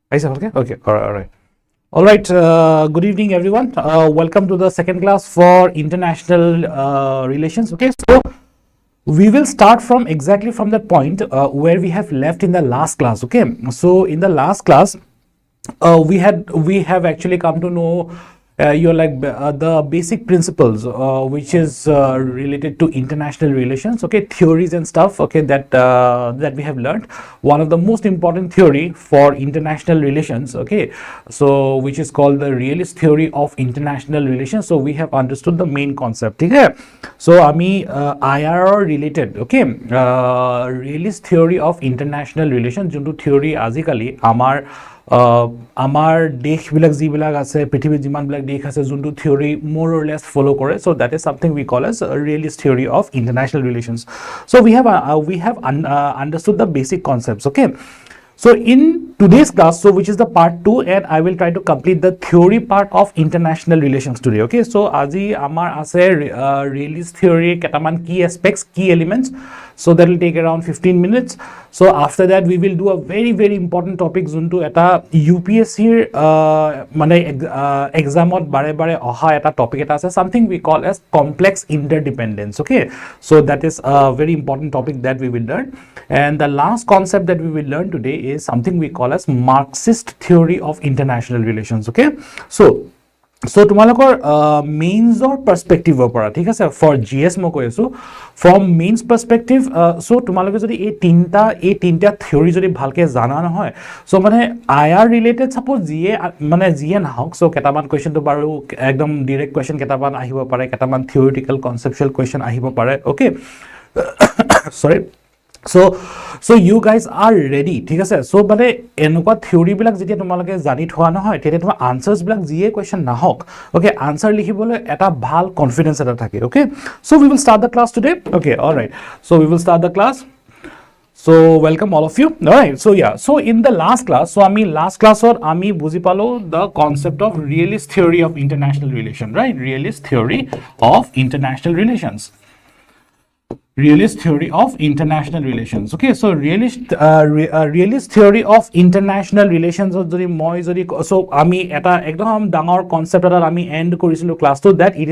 Okay, okay, all right. All right, good evening, everyone. Welcome to the second class for international relations. Okay, so we will start from exactly from that point where we have left in the last class. Okay, so in the last class, we have actually come to know the basic principles which is related to international relations, okay, theories and stuff, okay, that we have learned. One of the most important theory for international relations, okay, so which is called the realist theory of international relations. So we have understood the main concept, okay. So ami IR related, okay, realist theory of international relations junto theory azikali আমাৰ দেশবিলাক যিবিলাক আছে পৃথিৱীৰ যিমানবিলাক দেশ আছে যোনটো theory more or less follow কৰে, so that is something we call as a realist theory of international relations. So we have understood the basic concepts, okay. So in today's class, so which is the part 2, and I will try to complete the theory part of international relations today, okay. So আজি আমাৰ আছে realist theory কেটামান key aspects, key elements, so that will take around 15 minutes. So after that we will do a very important topic junto eta UPSC mane exam ot bare bare oha eta topic eta ase, something we call as complex interdependence, okay. So that is a very important topic that we will learn, and the last concept that we will learn today is something we call as Marxist theory of international relations, okay. So তোমালোকৰ মেইনছৰ পাৰ্সপেক্টিভৰ পৰা, ঠিক আছে, for GS মই কৈ আছো from mains পাৰ্সপেক্টিভ। So তোমালোকে যদি এই তিনটা থিওৰি যদি ভালকে জানা নহয়, সো মানে আইআৰ ৰিলেটেড সাপোজ যিয়ে নাহক, সো কেটামান কুৱেশ্যনটো বাৰু একদম ডাইৰেক্ট কুৱেশ্যন কেটামান আহিব পাৰে, কেটামান থিওৰিটিকেল কনসেপচুৱেল কুৱেশ্যন আহিব পাৰে, ওকে। সৰি, so you guys are ready, ঠিক আছে। সো মানে এনেকুৱা থিওৰি বিলাক যেতিয়া তোমালোকে জানি থোৱা নহয়, তেতিয়া তোমাৰ আনসাৰ্স বিলাক যিয়ে কোৱেশ্চন নাহক, ওকে, আনসাৰ লিখিবলৈ এটা ভাল কনফিডেন্স এটা থাকে, okay. So we will start the class today, okay, all right, so we will start the class. So welcome all of you, all right. So yeah, so in the last class, so ami last class or ami buji palo the concept of realist theory of international relations, right? Realist theory of international relations, realist theory of international relations, okay. So realist theory of international relations jodi moi jodi, so ami eta ekdom dangor concept eta ami end korisilu class to that it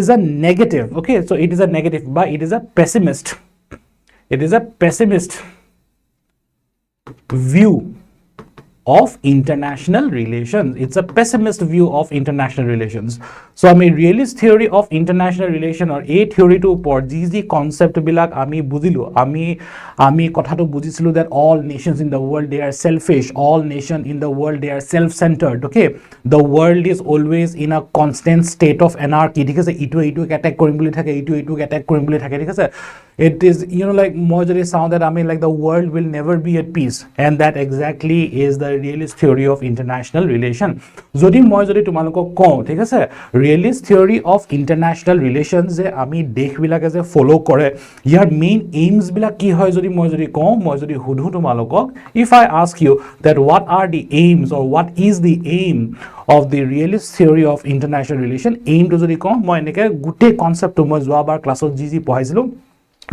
is a negative, okay. So it is a negative, but it is a pessimist view of international relations. It's a pessimist view of international relations. So I mean realist theory of international relation or a theory to upor ji concept bilak ami bujilu, ami kotha to bujisilu that all nations in the world they are selfish, all nations in the world they are self-centered, okay. The world is always in a constant state of anarchy, ঠিক আছে, ইটো attack কৰিম বুলি থাকে, ইটো attack কৰিম বুলি থাকে, ঠিক আছে। It is, you know, like more jodi sound that I mean like the world will never be at peace, and that exactly is the realist theory of international relation. Jodi moi jodi tumaloko ko, ঠিক আছে, realist theory of international relations je ami dekh bilake je follow kore, yar main aims bilak ki hoy jodi moi jodi hudhu tumalokok, if I ask you that what are the aims or what is the aim of the realist theory of international relation, aim to jodi ko moi eneke gute concept to moi joabar class ot ji pohaisilu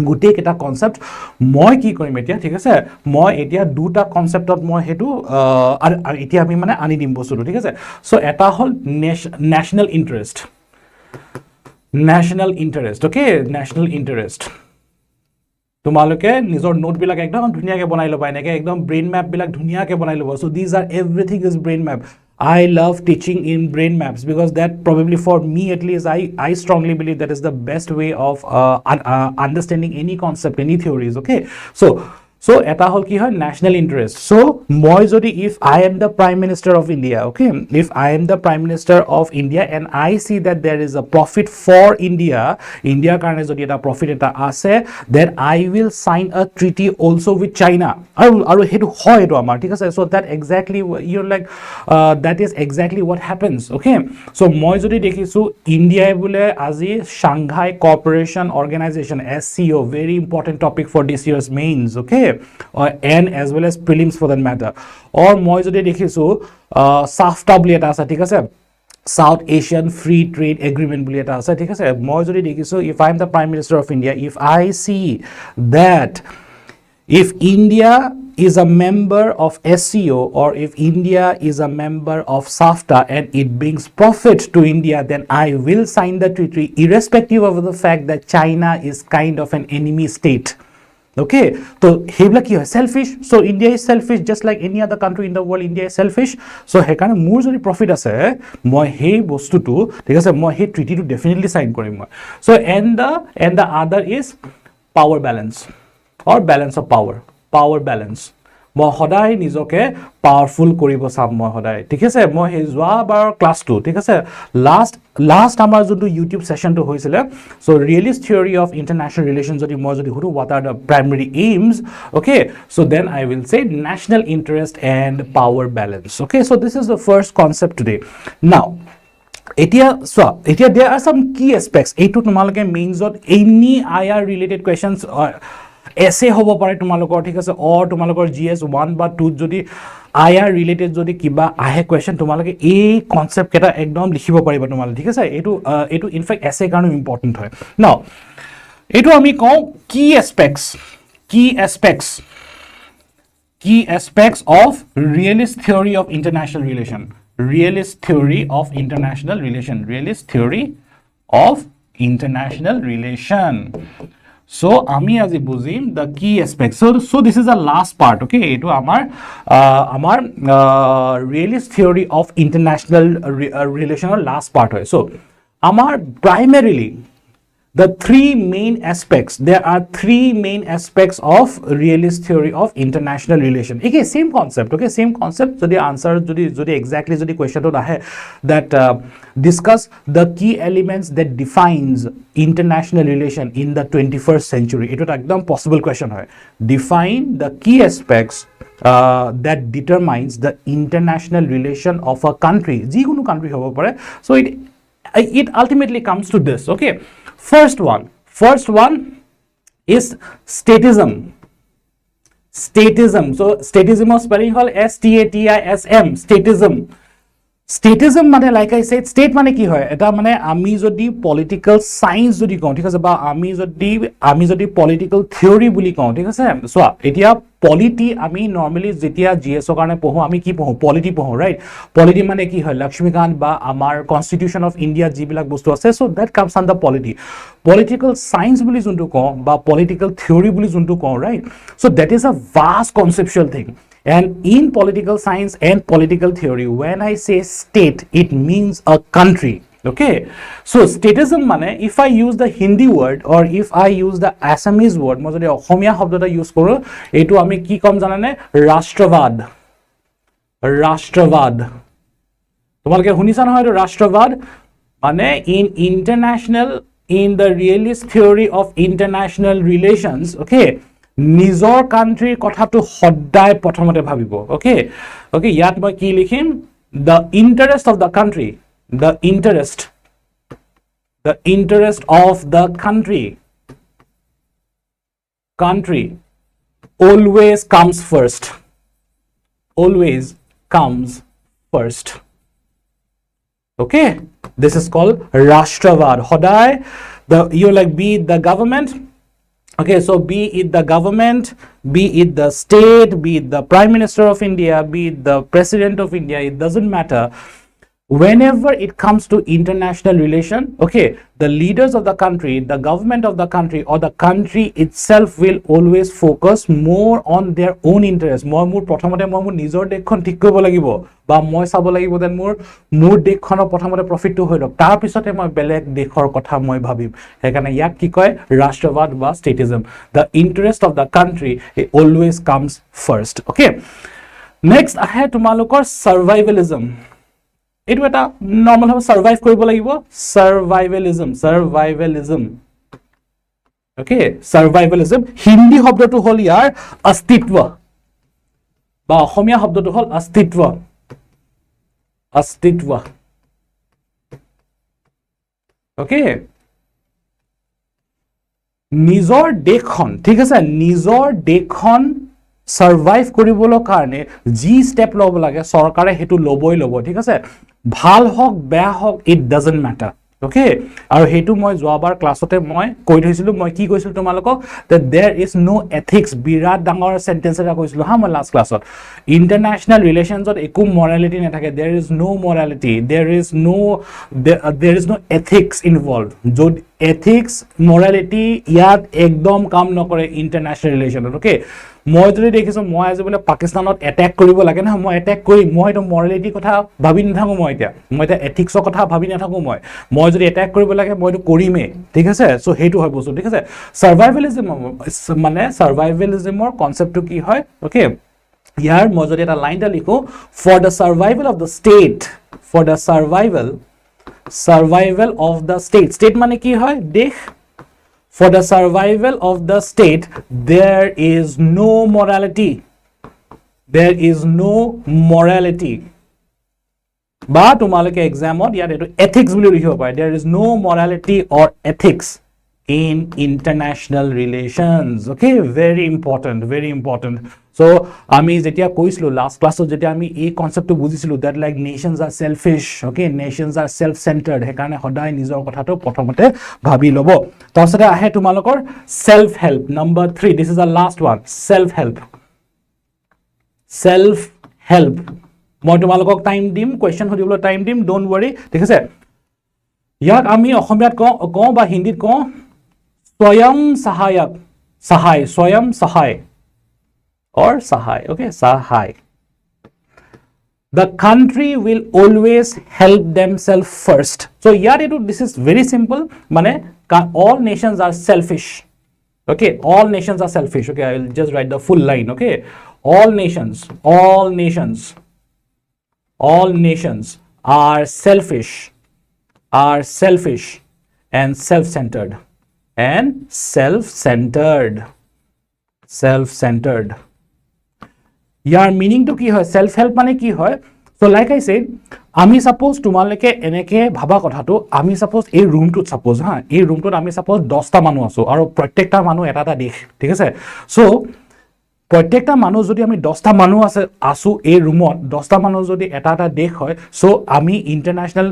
গুটেই কেটা concept মই কি কৰিম এতিয়া, ঠিক আছে, মই এতিয়া দুটা কনসেপ্টত মই হেতু এতিয়া আমি মানে আনি দিম বস্তুটো, ঠিক আছে। সো এটা হল national interest, okay, national interest. তোমালোকে নিজৰ নোট বিলাক একদম ধুনিয়াকে বনাই লবা, এনেকে একদম ব্ৰেইন ম্যাপ বিলাক ধুনিয়াকে বনাই লবা। So this R everything is brain map. I love teaching in brain maps because that probably for me at least I strongly believe that is the best way of understanding any concept, any theories, okay. So eta hol ki hoy national interest. So moi jodi if I am the prime minister of India, okay, if I am the prime minister of India and I see that there is a profit for India karone jodi eta profit eta ase, then I will sign a treaty also with China, aru hetu hoy etu amar, ঠিক আছে। So that exactly you're like that is exactly what happens, okay. So moi jodi dekhisu India bole aji Shanghai Cooperation Organization SCO, very important topic for this year's mains, okay, and as well as prelims for that matter, or moi jodi dekhisu SAFTA boli eta ase, ঠিক আছে, South Asian Free Trade Agreement boli eta ase, ঠিক আছে। moi jodi dekhisu if I am the prime minister of India, if I see that if India is a member of SCO or if India is a member of SAFTA and it brings profit to India, then I will sign the treaty irrespective of the fact that China is kind of an enemy state. Okay, so hebla ki hoy selfish. So India is selfish just like any other country in the world. India is selfish. So hekane mur jodi profit ase moi hei bostu tu thik ase moi hei treaty to definitely sign korim moi. So and the other is power balance or balance of power balance. মই সদায় নিজকে powerful কৰিব চাম মই সদায় ঠিক আছে মই হে যোৱাবাৰ ক্লাস 2 ঠিক আছে লাস্ট আমাৰ যোনটো ইউটিউব সেশনটো হৈছিল so realist theory of international relation যদি মই যদি হুটো what are the primary aims okay so then I will say national interest and power balance okay so this is the first concept today now এতিয়া there are some key aspects এইটো তোমালোকে মেইনছত any IR related questions এসে হ'ব পাৰে তোমালোকৰ ঠিক আছে অৰ তোমালোকৰ GS 1 বা 2 যদি IR ৰিলেটেড যদি কিবা আহে কোৱেশ্চন তোমালোকে এই কনসেপ্ট কেটা একদম লিখিব পাৰিবা তোমালোকে ঠিক আছে এটো ইনফেক্ট এসে কাৰণে ইম্পৰ্টেন্ট হয় নাও এটো আমি কওঁ কি aspects of realist theory of international relation So, ami aji bujim the key aspects. So this is the last part. Okay, eto amar realist theory of international relation or last part hoy. So, amar primarily the three main aspects. There are three main aspects of realist theory of international relation. Okay, same concept. Okay, same concept. So the answer jodi exactly jodi question to ahe that discuss the key elements that defines international relation in the 21st century. It would ekdom possible question hoy. Define the key aspects that determines the international relation of a country. Jikonu country hobo pare. So it ultimately comes to this. Okay. First one is statism. So statism of spelling hall STATISM. Statism মানে like I said state মানে কি হয় এটা মানে আমি যদি political science যদি কওঁ ঠিক আছে বা আমি যদি পলিটিক্যাল থিওরি বুলি কওঁ ঠিক আছে সো এতিয়া পলিটি আমি নরমালি যেতিয়া জিএস ৰ কাৰণে পঢ়ো আমি কি পঢ়ো পলিটি পঢ়ো ৰাইট পলিটি মানে কি হয় লক্ষ্মীকান্ত বা আমাৰ কনস্টিটিউশন অফ ইন্ডিয়া যিবিলাক বস্তু আছে so that comes under polity political science বুলি যোনটো কওঁ বা পলিটিক্যাল থিওৰি বুলি যোনটো কওঁ right so that is a vast conceptual thing And in political science and political theory, when I say state, it means a country. Okay. So statism mane, if I use the Hindi word or if I use the Assamese word, মই যদি অসমীয়া শব্দটা use কৰো এটো আমি কি কম জানানে রাষ্ট্রবাদ তোমালোকে শুনিছা নহয় এটো রাষ্ট্রবাদ মানে in the realist theory of international relations okay নিজৰ কান্ট্ৰিৰ কথাটো সদায় প্ৰথমতে ভাবিব ওকে ইয়াত মই কি লিখিম the interest of the country of the country always comes first okay this is called rashtravad সদায় be it the government. Okay, so be it the government, be it the state, be it the Prime Minister of India, be it the President of India, it doesn't matter. Whenever it comes to international relation, okay, the leaders of the country, the government of the country or the country itself will always focus more on their own interest. More prothomote moi mur nijor dekhon thik koribo lagibo ba moi sabo lagibo den mur dekhonor prothomote profit to hoilok tar pisote moi belek dekhor kotha moi bhabim hekane yak ki koy rashtrabad ba statism the interest of the country it always comes first okay next ahe tumalokor survivalism এটো এটা normal ভাবে survive কৰিব লাগিব সাৰ্ভাইভেলিজম okay সাৰ্ভাইভেলিজম Hindi শব্দটো হল ইয়াৰ অস্তিত্ব বা অসমীয়া শব্দটো হল অস্তিত্ব ওকে নিজৰ দেশখন ঠিক আছে নিজৰ দেশখন সাৰ্ভাইভ কৰিবলৈ কাৰণে জি স্টেপ লব লাগে সৰকাৰে হেতু লবই লব ঠিক আছে ভাল হক বেয়া হক it doesn't matter Okay, আৰু হেতু মই যোৱাবাৰ ক্লাছতে মই কৈ থৈছিলো মই কি কৈছিলো তোমালোকক that there is no ethics বিৰাট ডাঙৰ সেন্টেন্স এটা কৈছিলো হা মই লাষ্ট ক্লাছত ইন্টাৰনেশ্যনেল ৰিলেশনছত একো মৰালিটি নাথাকে there is no morality there is no ethics involved য'ত ethics morality ইয়াত একদম কাম নকৰে ইন্টাৰনেশ্যনেল ৰিলেশনত ওকে মই যদি দেখিছো মই আজি বলে পাকিস্তানত অ্যাটাক কৰিব লাগে না মই অ্যাটাক কৰি মই তো মৰালিটি কথা ভাবি নাথাকো মই এটা এথিক্সৰ কথা ভাবি নাথাকো মই যদি অ্যাটাক কৰিব লাগে মই তো কৰিমে ঠিক আছে সো হেতু হয় বস্তু ঠিক আছে সাৰ্ভাইভালিজম মানে সাৰ্ভাইভালিজমৰ কনসেপ্টটো কি হয় ওকে ইয়াৰ মই যদি এটা লাইনটা লিখো for the survival of the state for the survival of the state মানে কি হয় দেশ for the survival of the state there is no morality বা তোমালোকে এক্সামত ইয়াত এটো ethics বুলি লিখিব পাৰে there is no morality or ethics in international relations okay very important so আমি যেতিয়া কৈছিলো লাস্ট ক্লাছত যেতিয়া আমি এই কনসেপ্টটো বুজিছিলো that like nations are selfish okay nations are self centered হে কাৰণে সদায় নিজৰ কথাটো প্ৰথমতে ভাবি লব তাৰছতে আহে তোমালোকৰ self help number 3 this is the last one self help মই তোমালোকক টাইম দিম কোৱেশ্চন সুধিবলৈ টাইম দিম ডোন্ট ওয়াৰি ঠিক আছে ইয়াক আমি অসমীয়াত কওঁ বা হিন্দীত কওঁ स्वयं सहाय or sahay okay sahay the country will always help themselves first so this is very simple mane all nations are selfish okay all nations are selfish okay I will just write the full line okay all nations are selfish and self-centered यार meaning तो की है self help माने की है so like I said आमी suppose तुमालके एनेके Bhabha कथाটো आमी suppose ए रूमটো suppose हा ए रूमটোত आमी suppose 10 টা মানুহ আছো আৰু প্ৰত্যেকটা মানুহ এটা দেখ ঠিক আছে সো প্ৰত্যেকটা মানুহ যদি আমি 10 টা মানুহ আসু এই ৰুমত 10 টা মানুহ যদি এটা দেখ হয় সো আমি international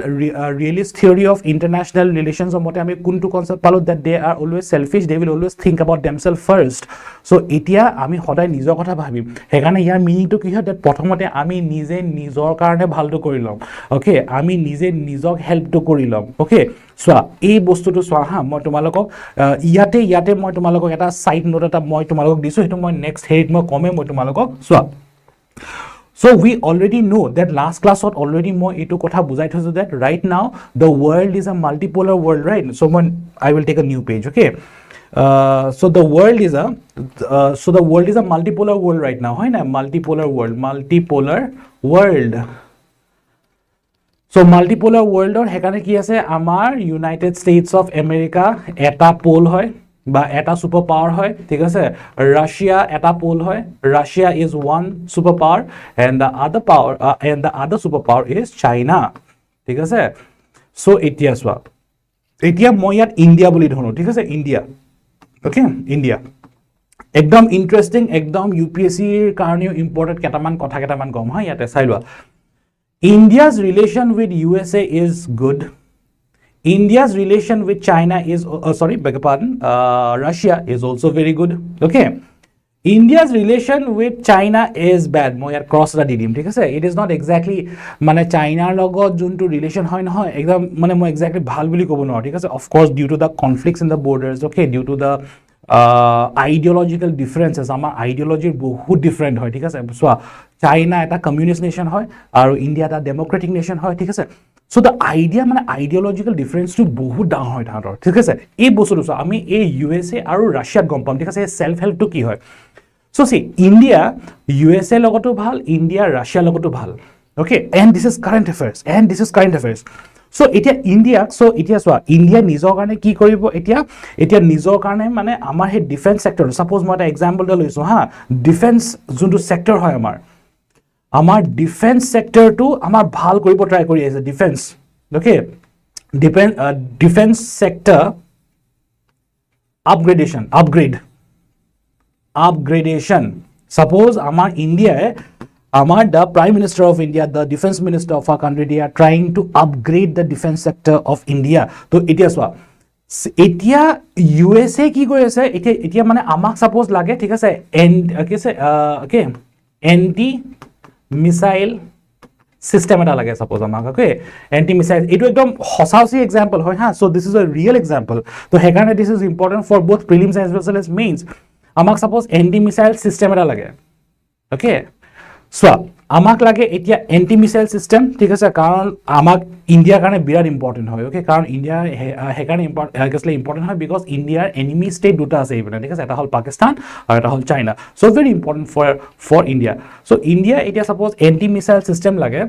realist theory of international relations মতে আমি কোনটো কনসেপ্ট পালো that they are always selfish they will always think about themselves first so এতিয়া আমি সদায় নিজৰ কথা ভাবিম হেকাৰণে ইয়াৰ মিনিংটো কি হয় that প্ৰথমতে আমি নিজে নিজৰ কাৰণে ভালটো কৰি লম ওকে আমি নিজে নিজক হেল্পটো কৰি লম ওকে সোয়া এই বস্তুটো সোয়া হা মই তোমালোকক ইয়াতে মই তোমালোকক এটা সাইড নোট এটা মই তোমালোকক দিছো হেতু মই নেক্সট হেৰিত মই কমে মই তোমালোকক সোয়া so we already know that last class already moi etu kotha bujai thoisu that right now the world is a multipolar world right so when I will take a new page okay so the world is a multipolar world right now hoy na multipolar world so multipolar world or hekane ki ase amar United States of America eta pole hoy বা এটা super power হয় ঠিক আছে Russia এটা pole হয় Russia is one superpower and the other superpower is China ঠিক আছে so এতিয়া মই ইয়াত ইন্ডিয়া বুলি ধৰো ঠিক আছে ইন্ডিয়া ওকে ইন্ডিয়া একদম ইন্টাৰেস্টিং একদম ইউপিএসসি এৰ কাৰণে ইম্পৰ্টেন্ট কেটামান কম হয় ইয়াতে চাই লোৱা India's relation with USA is good India's relation with China is Russia is also very good okay India's relation with China is bad মই ইয়াৰ ক্ৰস ৰা দিম ঠিক আছে it is not exactly মানে চাইনাৰ লগত যোনটো ৰিলেশন হয় নহয় একদম মানে মই এক্স্যাক্টলি ভাল বুলি ক'ব নোৱাৰো ঠিক আছে of course due to the conflicts in the borders okay due to the ideological differences আমাৰ ideology বহুত ডিফাৰেন্ট হয় ঠিক আছে সো চাইনা এটা কমিউনিষ্ট নেশন হয় আৰু ইন্ডিয়া এটা ডেমোক্ৰেটিক নেশন হয় ঠিক আছে so the idea মানে ideological difference to বহুত ডাঙৰ হয় তাহাঁতৰ ঠিক আছে এই বস্তুটো আমি এই USA আৰু ৰাছিয়াত গম পাম ঠিক আছে সেলফ হেল্প তো কি হয় so see India USA লগতো ভাল India Russia লগতো ভাল okay and this is current affairs so এতিয়া India so এতিয়া সোয়া India নিজৰ কাৰণে কি কৰিব এতিয়া নিজৰ কাৰণে মানে আমাৰ হে ডিফেন্স সেক্টৰ সাপোজ মই এটা এক্সাম্পল লৈছো হা ডিফেন্স যোনটো সেক্টৰ হয় আমাৰ ডিফেন্স সেক্টৰ টু আমাৰ ভাল কৰিব ট্ৰাই কৰি আছে defence okay defence sector upgradation suppose আমাৰ ইন্ডিয়ায় the Prime Minister of India, the Defense Minister of our country, they are trying to upgrade the defense sector of India. So etia swa etia USA ki koi ase etia mane amak suppose lage thik ase okay anti missile system eta lage suppose amak okay anti missile etu ekdom hosausi example hoy ha. So this is a real example. So hekarne this is important for both prelims as well as mains. Amak suppose anti missile system eta lage okay. So আমাক লাগে এতিয়া anti missile system ঠিক আছে কারণ আমাক ইন্ডিয়ার কারণে বিরাট important হয় ওকে কারণ ইন্ডিয়া হেকারণে ইম্পর্টেন্ট হয় বিকজ ইন্ডিয়ার এনিমি স্টেট দুটা আছে এইপিনে ঠিক আছে এটা হল পাকিস্তান আর এটা হল China so very important for India so India এতিয়া সাপোজ এন্টি মিসাইল সিস্টেম লাগে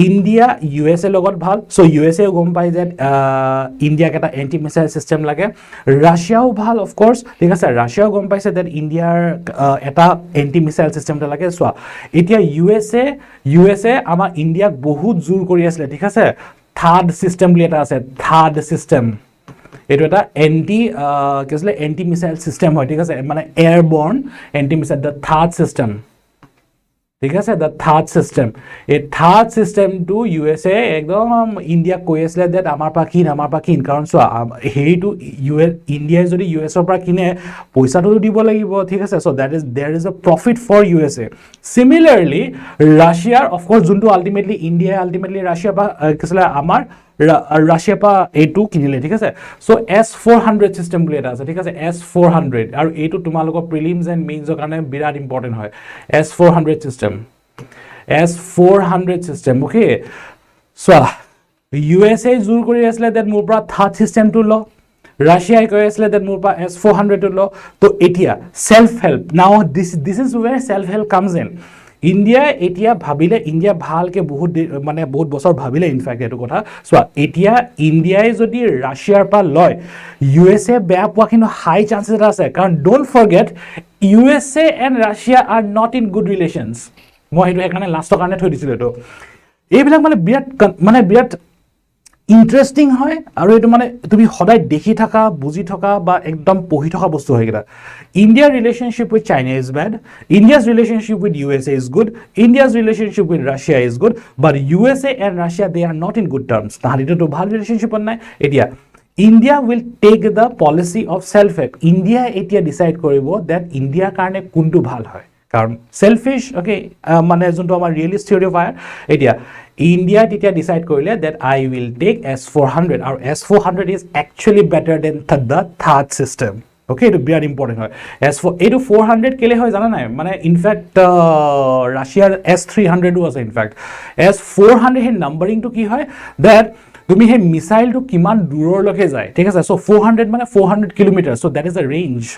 ইন্ডিয়া ইউএসএ লগত ভাল সো ইউএসএ গম পাই যে ইন্ডিয়াক এটা এন্টি মিসাইল সিস্টেম লাগে রাশিয়াও ভাল অফ কোর্স ঠিক আছে রাশিয়াও গম পাইছে দ্যাট ইন্ডিয়ার এটা এন্টি মিসাইল সিস্টেমটা লাগে সো এতিয়া ইউএসএ আমাৰ ইন্ডিয়াক বহুত জোৰ কৰি আছিল ঠিক আছে থাৰ্ড সিস্টেম বুলি এটা আছে থাৰ্ড সিস্টেম এটো এটা এন্টি কি আছে এন্টি মিসাইল সিস্টেম হয় ঠিক আছে মানে airborne anti missile the third system ঠিক আছে দ্য থাৰ্ড সিস্টেম এই থাৰ্ড সিস্টেম টু ইউএসএ একদম ইন্ডিয়া কৈ আছিল দ্যাট আমাৰ পা কিন কাৰণ চোৱা হেৰিটো ইন্ডিয়াই যদি ইউএসৰ পৰা কিনে পইচাটো দিব লাগিব ঠিক আছে so that is there is a profit for USA similarly ৰাছিয়াৰ অফ কোৰ্স যোনটো আলটিমেটলি ইন্ডিয়া আলটিমেটলি ৰাছিয়া বা কিছলা আমাৰ রাশিয়া পা এটু কিনিলে ঠিক আছে সো S400 সিস্টেম বুলি এটা আছে ঠিক আছে S400 আৰু এটু তোমালোকৰ প্ৰিলিমছ এন্ড মেইনছৰ কাৰণে বিৰাট ইম্পৰ্টেন্ট হয় S400 system okay so USA জোৰ কৰি আছিল দ্যাট মোৰ পৰা থাৰ্ড সিস্টেমটো ল ৰাশিয়াই কৈ আছিল দ্যাট মোৰ পৰা S400 টো ল তো এতিয়া সেলফ হেল্প নাও this is where self help comes in India এতিয়া ভাবিলে ইন্ডিয়া ভালকে বহুত বছৰ ভাবিলে ইনফ্যাক্ট এটো কথা সো এতিয়া ইন্ডিয়াই যদি ৰাশিয়াৰ পৰা লয় ইউএসএ বেয়া পোৱা কিন্তু হাই চান্সেস আছে কাৰণ don't forget USA and Russia are not in good relations মই হেতু এখানে লাষ্টৰ কাৰণে থৈ দিছিল এটো এইবিলাক বিৰাট ইন্টাৰেস্টিং হয় আৰু এটো তুমি সদায় দেখি থাকা বুজি থাকা বা একদম পঢ়ি থাকা বস্তু হয় গৰা ইন্ডিয়াৰ relationship with China is bad India's relationship with USA is good India's relationship with Russia is good but USA and Russia they are not in good terms তাহাৰিটো তো ভাল ৰিলেশনশিপ নাই এতিয়া India will take the policy of self help India এতিয়া decide কৰিব that India কাৰণে কোনটো ভাল হয় কাৰণ সেলফিশ ওকে মানে যোনটো আমাৰ ৰিয়েলিষ্ট থিওৰি অফ ফায়াৰ এতিয়া ইন্ডিয়া তেতিয়া ডিসাইড কৰিলে that I will take S400 আৰু S400 is actually better than the third system okay it very important হয় S4 এটো 400 কেলে হয় জানা নাই মানে ইনফ্যাক্ট ৰাশিয়াৰ S300 ও আছে ইনফ্যাক্ট S400 হে নাম্বাৰিং টু কি হয় that তুমি হে মিসাইল টু কিমান দূৰলৈকে যায় ঠিক আছে সো 400 মানে 400 kilometre so that is the range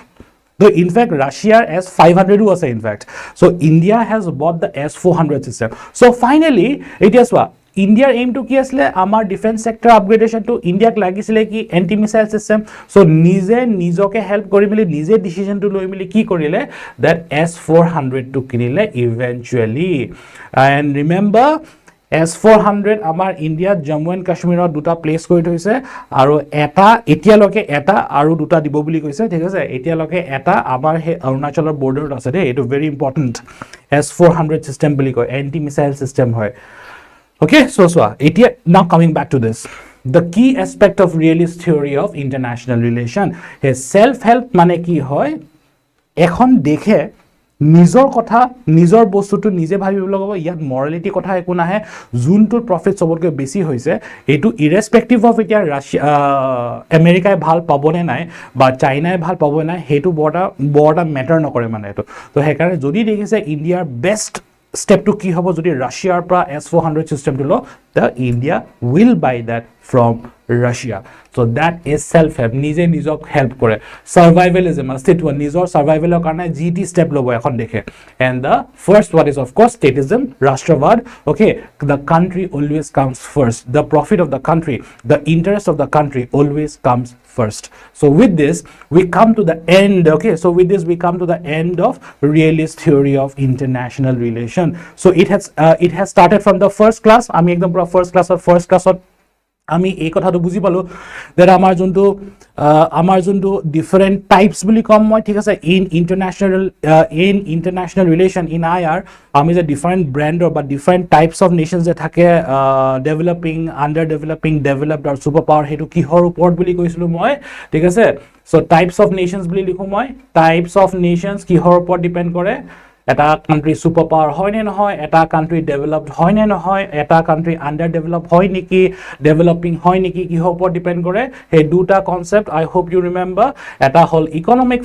though in fact Russia S500 was in fact so India has bought the S400 system so finally it is what India aim to ki asle amar defense sector upgradation to India lagisile ki anti missile system so nije nijoke help kori mili nije decision to loi mili ki korile that S400 to kinile eventually and remember S400 আমাৰ ইন্ডিয়াত Jammu and কাশ্মীৰত দুটা place কৰি থৈছে আৰু এটা এতিয়ালৈকে এটা আৰু দুটা দিব বুলি কৈছে ঠিক আছে এতিয়ালৈকে এটা আমাৰ হে অৰুণাচলৰ বৰ্ডাৰত আছে দে এটো ভেৰি ইম্পৰ্টেন্ট S400 সিস্টেম বুলি কয় এন্টি মিসাইল সিস্টেম হয় okay so এতিয়া now coming back to this the key aspect of realist theory of international relation is self help মানে কি হয় এখন দেখে নিজৰ কথা নিজৰ বস্তুটো নিজে ভাবিব লাগিব ইয়াত মৰালিটি কথা একো নাহে জুনটো প্ৰফিট সবতকৈ বেছি হৈছে এটো ইৰেসপেক্টিভ অফ এতিয়া ৰাশিয়া আমেৰিকাই ভাল পাবনে নাই বা চাইনাই ভাল পাব নাই হেতু বড়টা ম্যাটাৰ নকৰে মানে এটো তো হেকাৰণে যদি দেখিছে ইন্ডিয়াৰ best step to ki hobo jodi Russia pra S400 system to lo the India will buy that from Russia so that is self help nije nijok help kore survivalism astit one nijor survival karone GT step lobo ekhon dekhe and the first one is of course statism rashtravad okay the country always comes first the profit of the country the interest of the country always comes first so with this we come to the end okay so with this we come to the end of realist theory of international relation so it has started from the first class ami ekdom pura first class আমি এই কথাটো বুজি পালো that আমাৰ যোনটো different types বুলি কম মই ঠিক আছে in international relation in IR আমি যে ডিফাৰেণ্ট ব্ৰেণ্ডৰ বা ডিফাৰেণ্ট টাইপছ অফ নেশ্যনছ যে থাকে ডেভেলপিং আণ্ডাৰ ডেভেলপিং ডেভেলপড আৰু ছুপাৰ পাৱাৰ সেইটো কিহৰ ওপৰত বুলি কৈছিলোঁ মই ঠিক আছে চ' টাইপছ অফ নেশ্যনছ বুলি লিখোঁ মই টাইপছ অফ নেশ্যনছ কিহৰ ওপৰত ডিপেণ্ড কৰে এটা কাণ্ট্ৰি ছুপাৰ পাৱাৰ হয় নে নহয় এটা কাণ্ট্ৰি ডেভেলপড হয় নে নহয় এটা কাণ্ট্ৰি আণ্ডাৰ ডেভেলপ হয় নেকি ডেভেলপিং হয় নেকি কিহৰ ওপৰত ডিপেণ্ড কৰে সেই দুটা কনচেপ্ট আই হোপ ইউ ৰিমেম্বাৰ এটা হ'ল ইকনমিক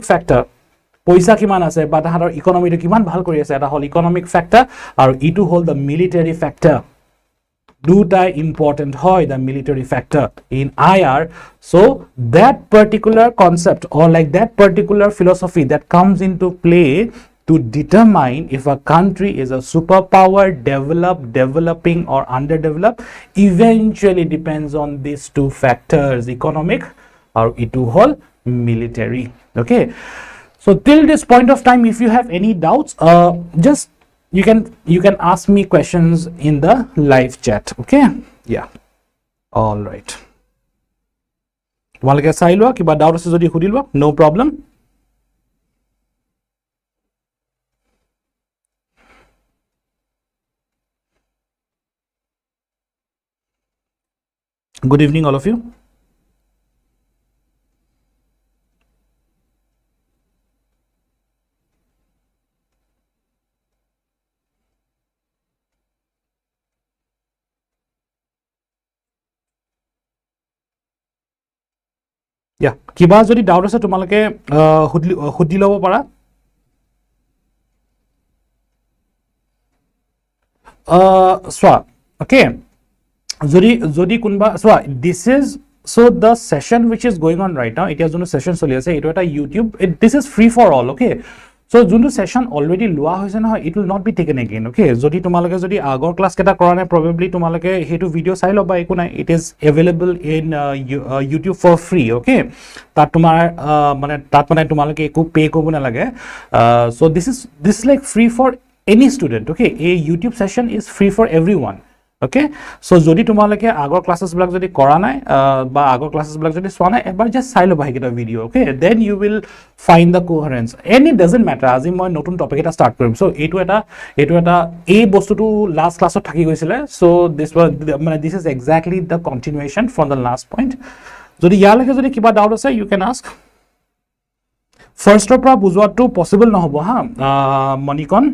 ফেক্টৰ পইচা কিমান আছে বা তাহাঁতৰ ইকনমিটো কিমান ভাল কৰি আছে এটা হ'ল ইকনমিক ফেক্টৰ আৰু ইটো হ'ল দ্য মিলিটাৰী ফেক্টৰ দুটাই important hoy the military factor in IR so that particular concept or like that particular philosophy that comes into play to determine if a country is a superpower developed developing or underdeveloped eventually depends on these two factors economic or itu whole military okay so till this point of time if you have any doubts just you can ask me questions in the live chat okay yeah all right তোমালোকে চাই লোৱা কিবা doubt আছে যদি সুধি লোৱা no problem good evening all of you yeah কিবা যদি ডাউট আছে তোমালোকে সুধি লব পাৰা সোৱা okay যদি কোনবা সোৱা this is so the session which is going on right now এতিয়া যোনটো সেশন চলি আছে এটো এটা YouTube this is free for all okay so যোনটো সেশন অলৰেডি লোৱা হৈছে নহয় it will not be taken again okay যদি তোমালোকে যদি আগৰ ক্লাস কেটা কৰা নাই probably তোমালোকে হেতু ভিডিও চাই লবা একো নাই it is available in YouTube for free okay তাত মানে তোমালোকে একো পে কৰিব না লাগে so this is like free for any student okay a YouTube session is free for everyone okay so যদি তোমালোকে আগৰ ক্লাसेस ব্লগ যদি কৰা নাই বা আগৰ ক্লাसेस ব্লগ যদি চোৱা নাই এবাৰ জাস্ট চাই লবা হেকিটা video okay then you will find the coherence and it doesn't matter আজি মই নতুন টপিক এটা স্টার্ট কৰিম so এইটো এটা এই বস্তুটো লাস্ট ক্লাছত থাকি গৈছিল so this is exactly the continuation from the last point যদি ইয়ালৈকে যদি কিবা ডাউট আছে you can ask first of all বুজোৱাটো পসিবল নহব হা মনিকন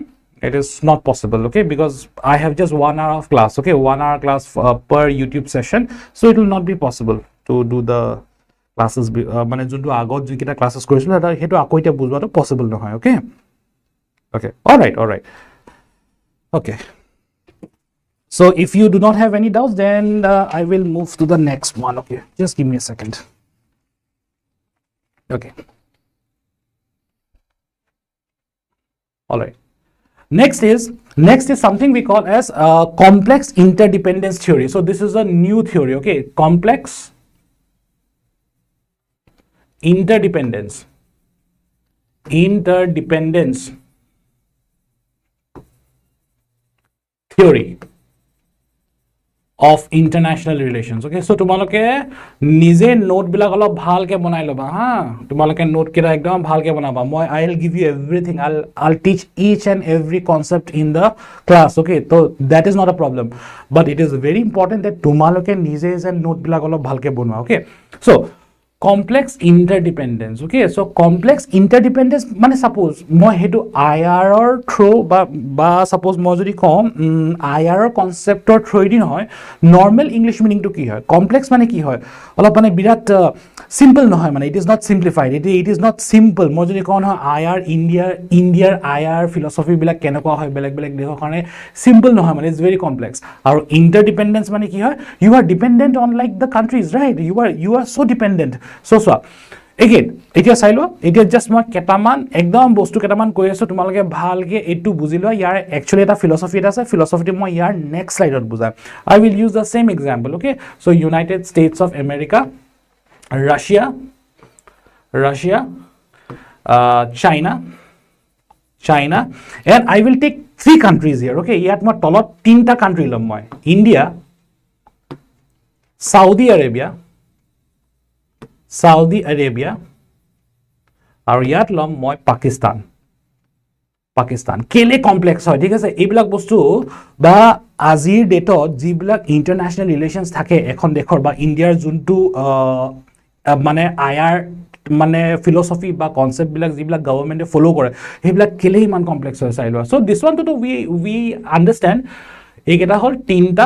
it is not possible okay because I have just 1 hour of class okay 1 hour class per YouTube session so it will not be possible to do the classes মানে যোনটো আগত যিকিটা ক্লাसेस কৰিছিল এটা হেতু আকৈতে বুজোৱাটো পসিবল নহয় okay okay all right okay so if you do not have any doubts then I will move to the next one okay just give me a second okay all right Next is something we call as complex interdependence theory. So this is a new theory, okay? Complex interdependence theory of international relations okay so তোমালোকে নিজে note বিলাক অলপ ভালকে বনাই লবা হা তোমালোকে note কেটা একদম ভালকে বনাবা মই I'll give you everything I'll teach each and every concept in the class okay so that is not a problem but it is very important that তোমালোকে নিজে যে নোট বিলাক অলপ ভালকে বনোৱা okay so complex interdependence okay so complex interdependence মানে suppose মই হেতু IR or through বা suppose মই যদি কম IR concept or through দি নহয় normal english meaning to কি হয় complex মানে কি হয় অলপ মানে বিৰাট simple নহয় মানে it is not simplified it is not simple মই যদি কোন হয় IR Indiaৰ IR philosophy বিলাক কেনেকুৱা হয় বেলেগ দেশৰ কাৰণে simple নহয় মানে it's very complex আৰু interdependence মানে কি হয় you are dependent on like the countries right you are so dependent so again এতিয়া চাইলো এতিয়া জাস্ট মই কেটামান একদম বস্তু কেটামান কৈ আছো তোমালকে ভালকে এটু বুজিলো ইয়াৰ একচুয়ালি এটা ফিলসফি আছে ফিলসফিটি মই ইয়াৰ নেক্সট স্লাইডত বুজাম I will use the same example okay so United States of America Russia China and I will take 3 countries here okay ইয়াত মই তলত 3টা কান্ট্ৰি লম মই India Saudi Arabia আৰু ইয়াত লম মই পাকিস্তান কেলে কমপ্লেক্স হয় ঠিক আছে এইবিলাক বস্তু বা আজিৰ ডেটত যিবিলাক ইন্টাৰনেশ্যনেল ৰিলেশনস থাকে এখন দেশৰ বা ইণ্ডিয়াৰ যোনটো মানে আয়াৰ মানে ফিলসফি বা কনসেপ্ট বিলাক যিবিলাক গভৰ্নমেন্টে ফলো কৰে সেইবিলাক কেলে ইমান কমপ্লেক্স হয় চাই লোৱা সো দিস ওয়ান টু উই আন্ডাৰস্ট্যান্ড এইকেইটা হল তিনটা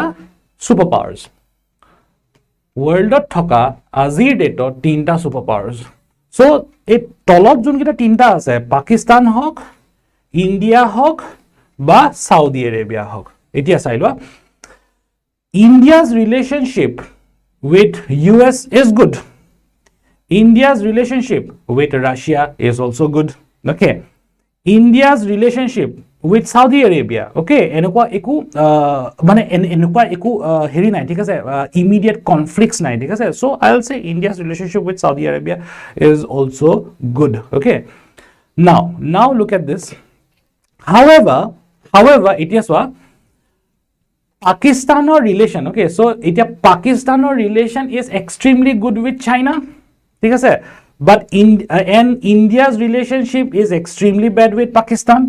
সুপাৰ পাৱাৰ্স ওয়াৰ্ল্ডত থকা আজিৰ ডেটত তিনটা সুপাৰ পাৱাৰ্স সো এই তলত যোনকেইটা তিনটা আছে পাকিস্তান হওক ইণ্ডিয়া হওক বা সাউদি আৰেবিয়া হওক এতিয়া চাই লোৱা India's relationship with US is good. India's relationship with Russia is also good. Okay. India's relationship with Saudi Arabia. Okay. এনেকুৱা একো মানে এনেকুৱা একো হেৰি নাই ঠিক আছে immediate conflicts নাই ঠিক আছে so I'll say India's relationship with Saudi Arabia is also good. Okay. Now look at this. However, এতিয়া চোৱা Pakistan's relation, okay, so Pakistan's relation is extremely good with China, ঠিক আছে, but and India's relationship is extremely bad with Pakistan.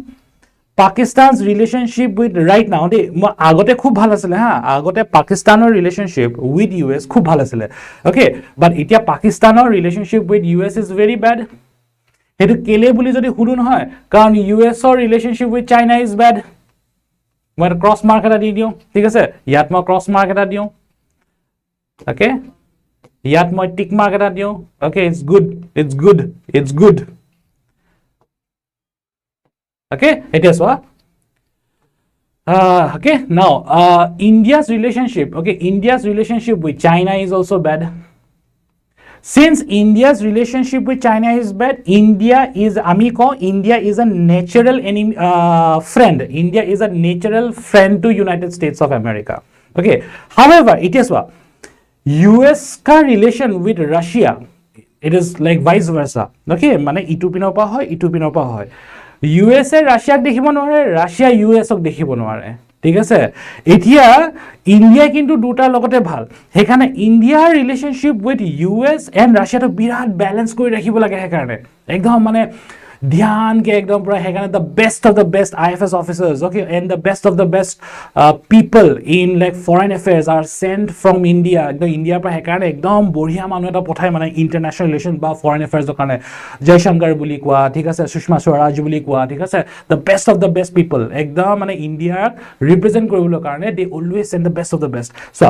Pakistan's relationship with right now, agote khub bhal asile ha, agote Pakistan's relationship with US khub bhal asile, okay, but etia Pakistan's relationship with US is very bad. Hetu kele boli jodi hudu nohoy, karon US or relationship with China is bad. মই cross mark এটা দি দিও ঠিক আছে ইয়াত মই cross mark এটা দিও okay ইয়াত মই টিক মার্ক এটা দিও ওকে it's good okay এটা so okay now India's relationship with China is also bad. Since India's relationship with China is bad, India is a natural enemy, friend. India is a natural friend to United States of America. Okay. However, it is what US ka relation with Russia, it is like vice versa. Okay, mane itu pino pa hoy. US e Russia dekhibo nware, Russia US ok dekhibo nware. ঠিক আছে এতিয়া India কিন্তু দুটাৰ লগতে ভাল হেকানে ইন্ডিয়াৰ relationship with US and Russia তো বিৰাট balance কৰি ৰাখিব লাগে হেকাৰণে একদম মানে ধ্যান কে একদম পুৰা হেকাৰণে the best of the best IFS officers okay and the best of the best people in like foreign affairs are sent from India the India পৰা হেকাৰণে একদম বঢ়িয়া মানুহ এটা পঠাই মানে ইন্টাৰনেশ্যনেল ৰিলেশন বা ফৰেন এফেয়াৰ্স কাৰণে জয়শঙ্কৰ বুলি কোৱা ঠিক আছে সুষমা স্বৰাজ বুলি কোৱা ঠিক আছে the best of the best people একদম মানে ইণ্ডিয়া ৰিপ্ৰেজেন্ট কৰিবলৈ কাৰণে they always send the best of the best so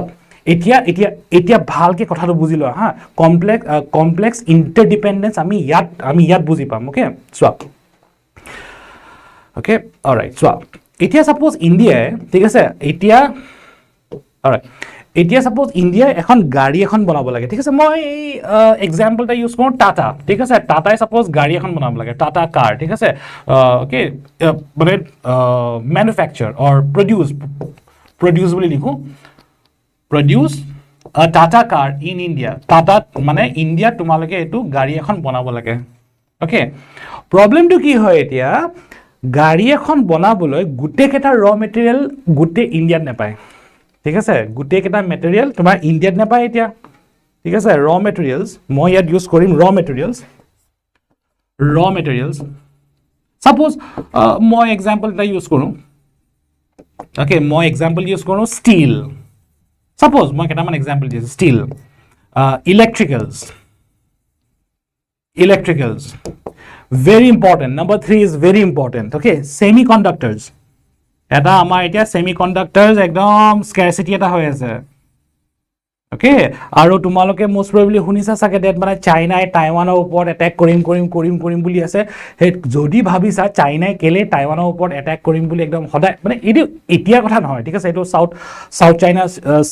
এতিয়া ভালকে কথাটো বুজি লোৱা হা কমপ্লেক্স ইন্টাৰডিপেন্ডেন্স আমি ইয়াত বুজি পাম okay so okay alright so এতিয়া সাপোজ ইণ্ডিয়া ঠিক আছে এতিয়া অলৰাইট এতিয়া সাপোজ ইণ্ডিয়া এখন গাড়ী এখন বনাব লাগে ঠিক আছে মই এক্সাম্পল এটা ইউজ কৰো টাটা ঠিক আছে টাটাই সাপোজ গাড়ী এখন বনাব লাগে টাটা কাৰ ঠিক আছে ওকে মানে ম্যানুফ্যাকচার অর প্রডিউস বুলি লিখো produce a Tata car in India. Tata মানে ইন্ডিয়া তোমালকে এটো গাড়ী এখন বনাব লাগে ওকে প্ৰবলেমটো কি হয় এতিয়া গাড়ী এখন বনাবলৈ গুটে কেটা ৰ মেটেৰিয়েল গুটে ইন্ডিয়াত নেপায় ঠিক আছে গুটে কেটা মেটেৰিয়েল তোমাৰ ইন্ডিয়াত নেপায় এতিয়া ঠিক আছে ৰ মেটেৰিয়েলস মই ইয়াত ইউজ কৰিম ৰ মেটেৰিয়েলস সাপোজ মই এক্সাম্পল এটা ইউজ কৰো ওকে মই এক্সাম্পল ইউজ কৰো ষ্টীল Suppose মই কেটামান এক্সাম্পল দিছো steel electricals very important number 3 is very important okay semiconductors এটা আমাৰ এতিয়া semiconductors একদম scarcity এটা হৈ আছে ওকে আৰু তোমালোকে মোস্ট প্ৰবাবলি শুনিছা সাকে ডেট মানে চাইনাই টাইৱানৰ ওপৰত এটাক কৰিম বুলি আছে হে যদি ভাবিছা চাইনাই কেলে টাইৱানৰ ওপৰত এটাক কৰিম বুলি একদম সদায় মানে এটো এতিয়া কথা নহয় ঠিক আছে এটো সাউথ চাইনা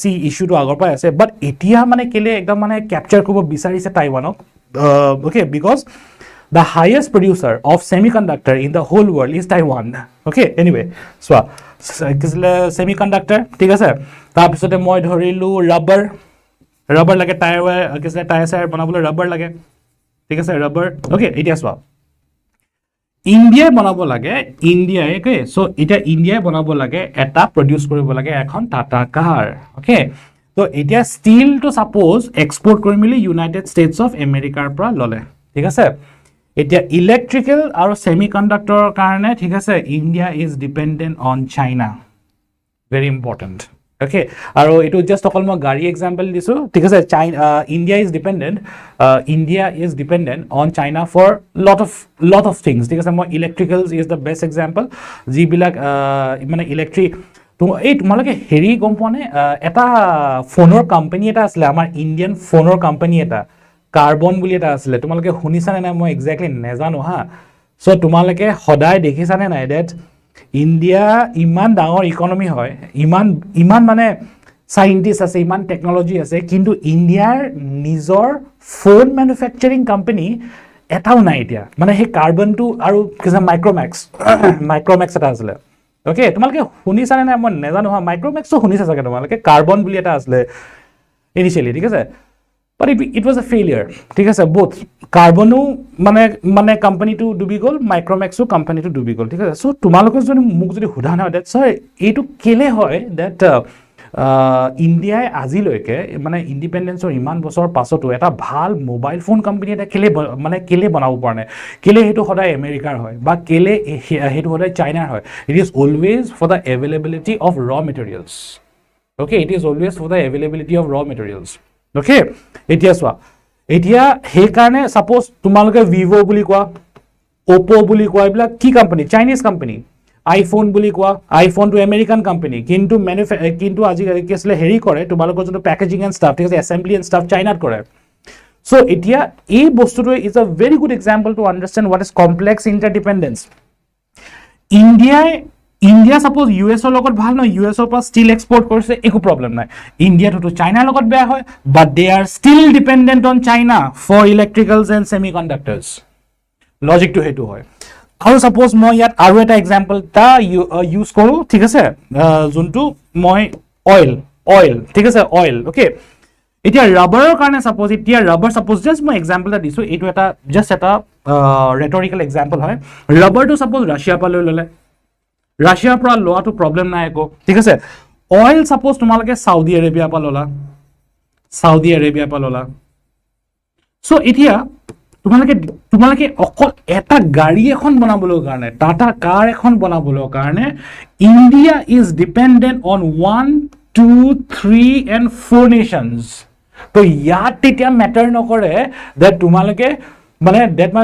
সি ইস্যুটো আগৰ পৰা আছে বাট এতিয়া মানে কেলে একদম মানে ক্যাপচাৰ কৰিব বিচাৰিছে টাইৱানক okay because the highest producer of semiconductor in the whole world is Taiwan okay anyway so semiconductor ঠিক আছে তাৰ পিছতে মই ধৰিলো rubber লাগে টায়াৰ বনাবলৈ rubber লাগে ঠিক আছে rubber okay এতিয়া চোৱা ইন্ডিয়া বনাব লাগে ইন্ডিয়া ওকে সো এটা ইন্ডিয়া বনাব লাগে এটা প্ৰডিউস কৰিব লাগে এখন টাটা কাৰ ওকে তো এতিয়া ষ্টিলটো সাপোজ এক্সপোৰ্ট কৰি মিলি ইউনাইটেড ষ্টেটছ অফ আমেৰিকাৰ পৰা ললে ঠিক আছে এতিয়া ইলেক্ট্ৰিকেল আৰু সেমিকন্ডাক্টৰৰ কাৰণে ঠিক আছে India is dependent on China very important okay আৰু এটো জাস্ট অকল মই গাড়ী এক্সাম্পল দিছো ঠিক আছে India is dependent on China for lot of things ঠিক আছে মই electricals is the best example G বিলাক মানে ইলেক্ট্ৰিক তো এই তোমালোকে হেৰি গম পোৱানে এটা ফোনৰ কোম্পানী এটা আছিল আমাৰ ইণ্ডিয়ান ফোনৰ কোম্পানী এটা কাৰ্বন বুলি এটা আছিল তোমালোকে শুনিছানে নাই মই এক্স্যাক্টলি নেজানো হা সো তোমালোকে সদায় দেখিছানে নাই দ্যাট ইণ্ডিয়া ইমান ডাঙৰ ইকোনমি হয় ইমান মানে সাইন্টিস্ট আছে ইমান টেকনলজি আছে কিন্তু ইণ্ডিয়াৰ নিজৰ ফোন ম্যানুফ্যাকচাৰিং কোম্পানী এটাও নাই এতিয়া মানে হে কাৰ্বনটো আৰু কিছা মাইক্ৰোম্যাক্স এটা আছিল ওকে তোমালোকে শুনিছানে নাই মই নেজানো হা মাইক্ৰোম্যাক্সও শুনিছা চাগে তোমালোকে কাৰ্বন বুলি এটা আছিল ইনিশিয়ালি ঠিক আছে but it was a failure ঠিক আছে both কাৰ্বনো মানে কোম্পানীটো ডুবি গল মাইক্ৰোম্যাক্সও কোম্পানীটো ডুবি গল ঠিক আছে সো তোমালোকৰ যদি মোক যদি হুধা না দ্যাট সৰ এইটো কেলে হয় দ্যাট ইণ্ডিয়াই আজিলৈকে মানে ইন্ডিপেন্ডেন্সৰ ইমান বছৰ পাছতো এটা ভাল মোবাইল ফোন কোম্পানী এটা কেলে বনাব পৰা নাই কেলে হেতু সদায় আমেৰিকাৰ হয় বা কেলে হেতু সদায় চাইনাৰ হয় it is always for the availability of raw materials okay it is always for the availability of raw materials okay এতিয়া হে কাৰণে সাপোজ তোমালোকে vivo বুলি কোৱা oppo বুলি কোৱা এইবিলাক কি কোম্পানী চাইনিজ কোম্পানী আইফোন বুলি কোৱা আইফোন টু আমেৰিকান কোম্পানী কিন্তু আজি কি আসলে হেৰি কৰে তোমালোকৰ যোনটো পেকেজিং এন্ড ষ্টাফ ঠিক আছে অ্যাসেম্বলি এন্ড ষ্টাফ চাইনাত কৰে সো এতিয়া এই বস্তুটো is a very good example to understand what is complex interdependence India suppose ইউএছৰ লগত ভাল নহয় ইউএছৰ পৰা ষ্টিল এক্সপোৰ্ট কৰিছে একো প্ৰবলেম নাই ইণ্ডিয়াটো চাইনাৰ লগত বেয়া হয় but they are still dependent on China for electricals and semiconductors লজিকটো হেতু হয় আৰু সাপোজ মই ইয়াত আৰু এটা এক্সাম্পল টা ইউজ কৰো ঠিক আছে যোনটো মই অয়েল ঠিক আছে অয়েল ওকে এতিয়া ৰাবাৰৰ কাৰণে সাপোজ এতিয়া ৰাবাৰ সাপোজ জাস্ট মই এক্সাম্পল এটা দিছো এইটো এটা জাস্ট এটা ৰেটৰিকেল এক্সাম্পল হয় ৰাবাৰটো সাপোজ ৰাছিয়াৰ পৰা ললে ৰাছিয়াৰ পৰা লোৱাটো প্ৰবলেম নাই একো ঠিক আছে অয়েল সাপোজ তোমালোকে সাউদি আৰেবিয়া পৰা ললা সো এতিয়া তোমালোকে অকল এটা গাড়ী এখন বনাবলৈ কাৰণে টাটা কাৰ এখন বনাবলৈ কাৰণে India is dependent on 1 2 3 and 4 Nations তো ইয়াত তেতিয়া মেটাৰ নকৰে দ্যাট তোমালোকে মানে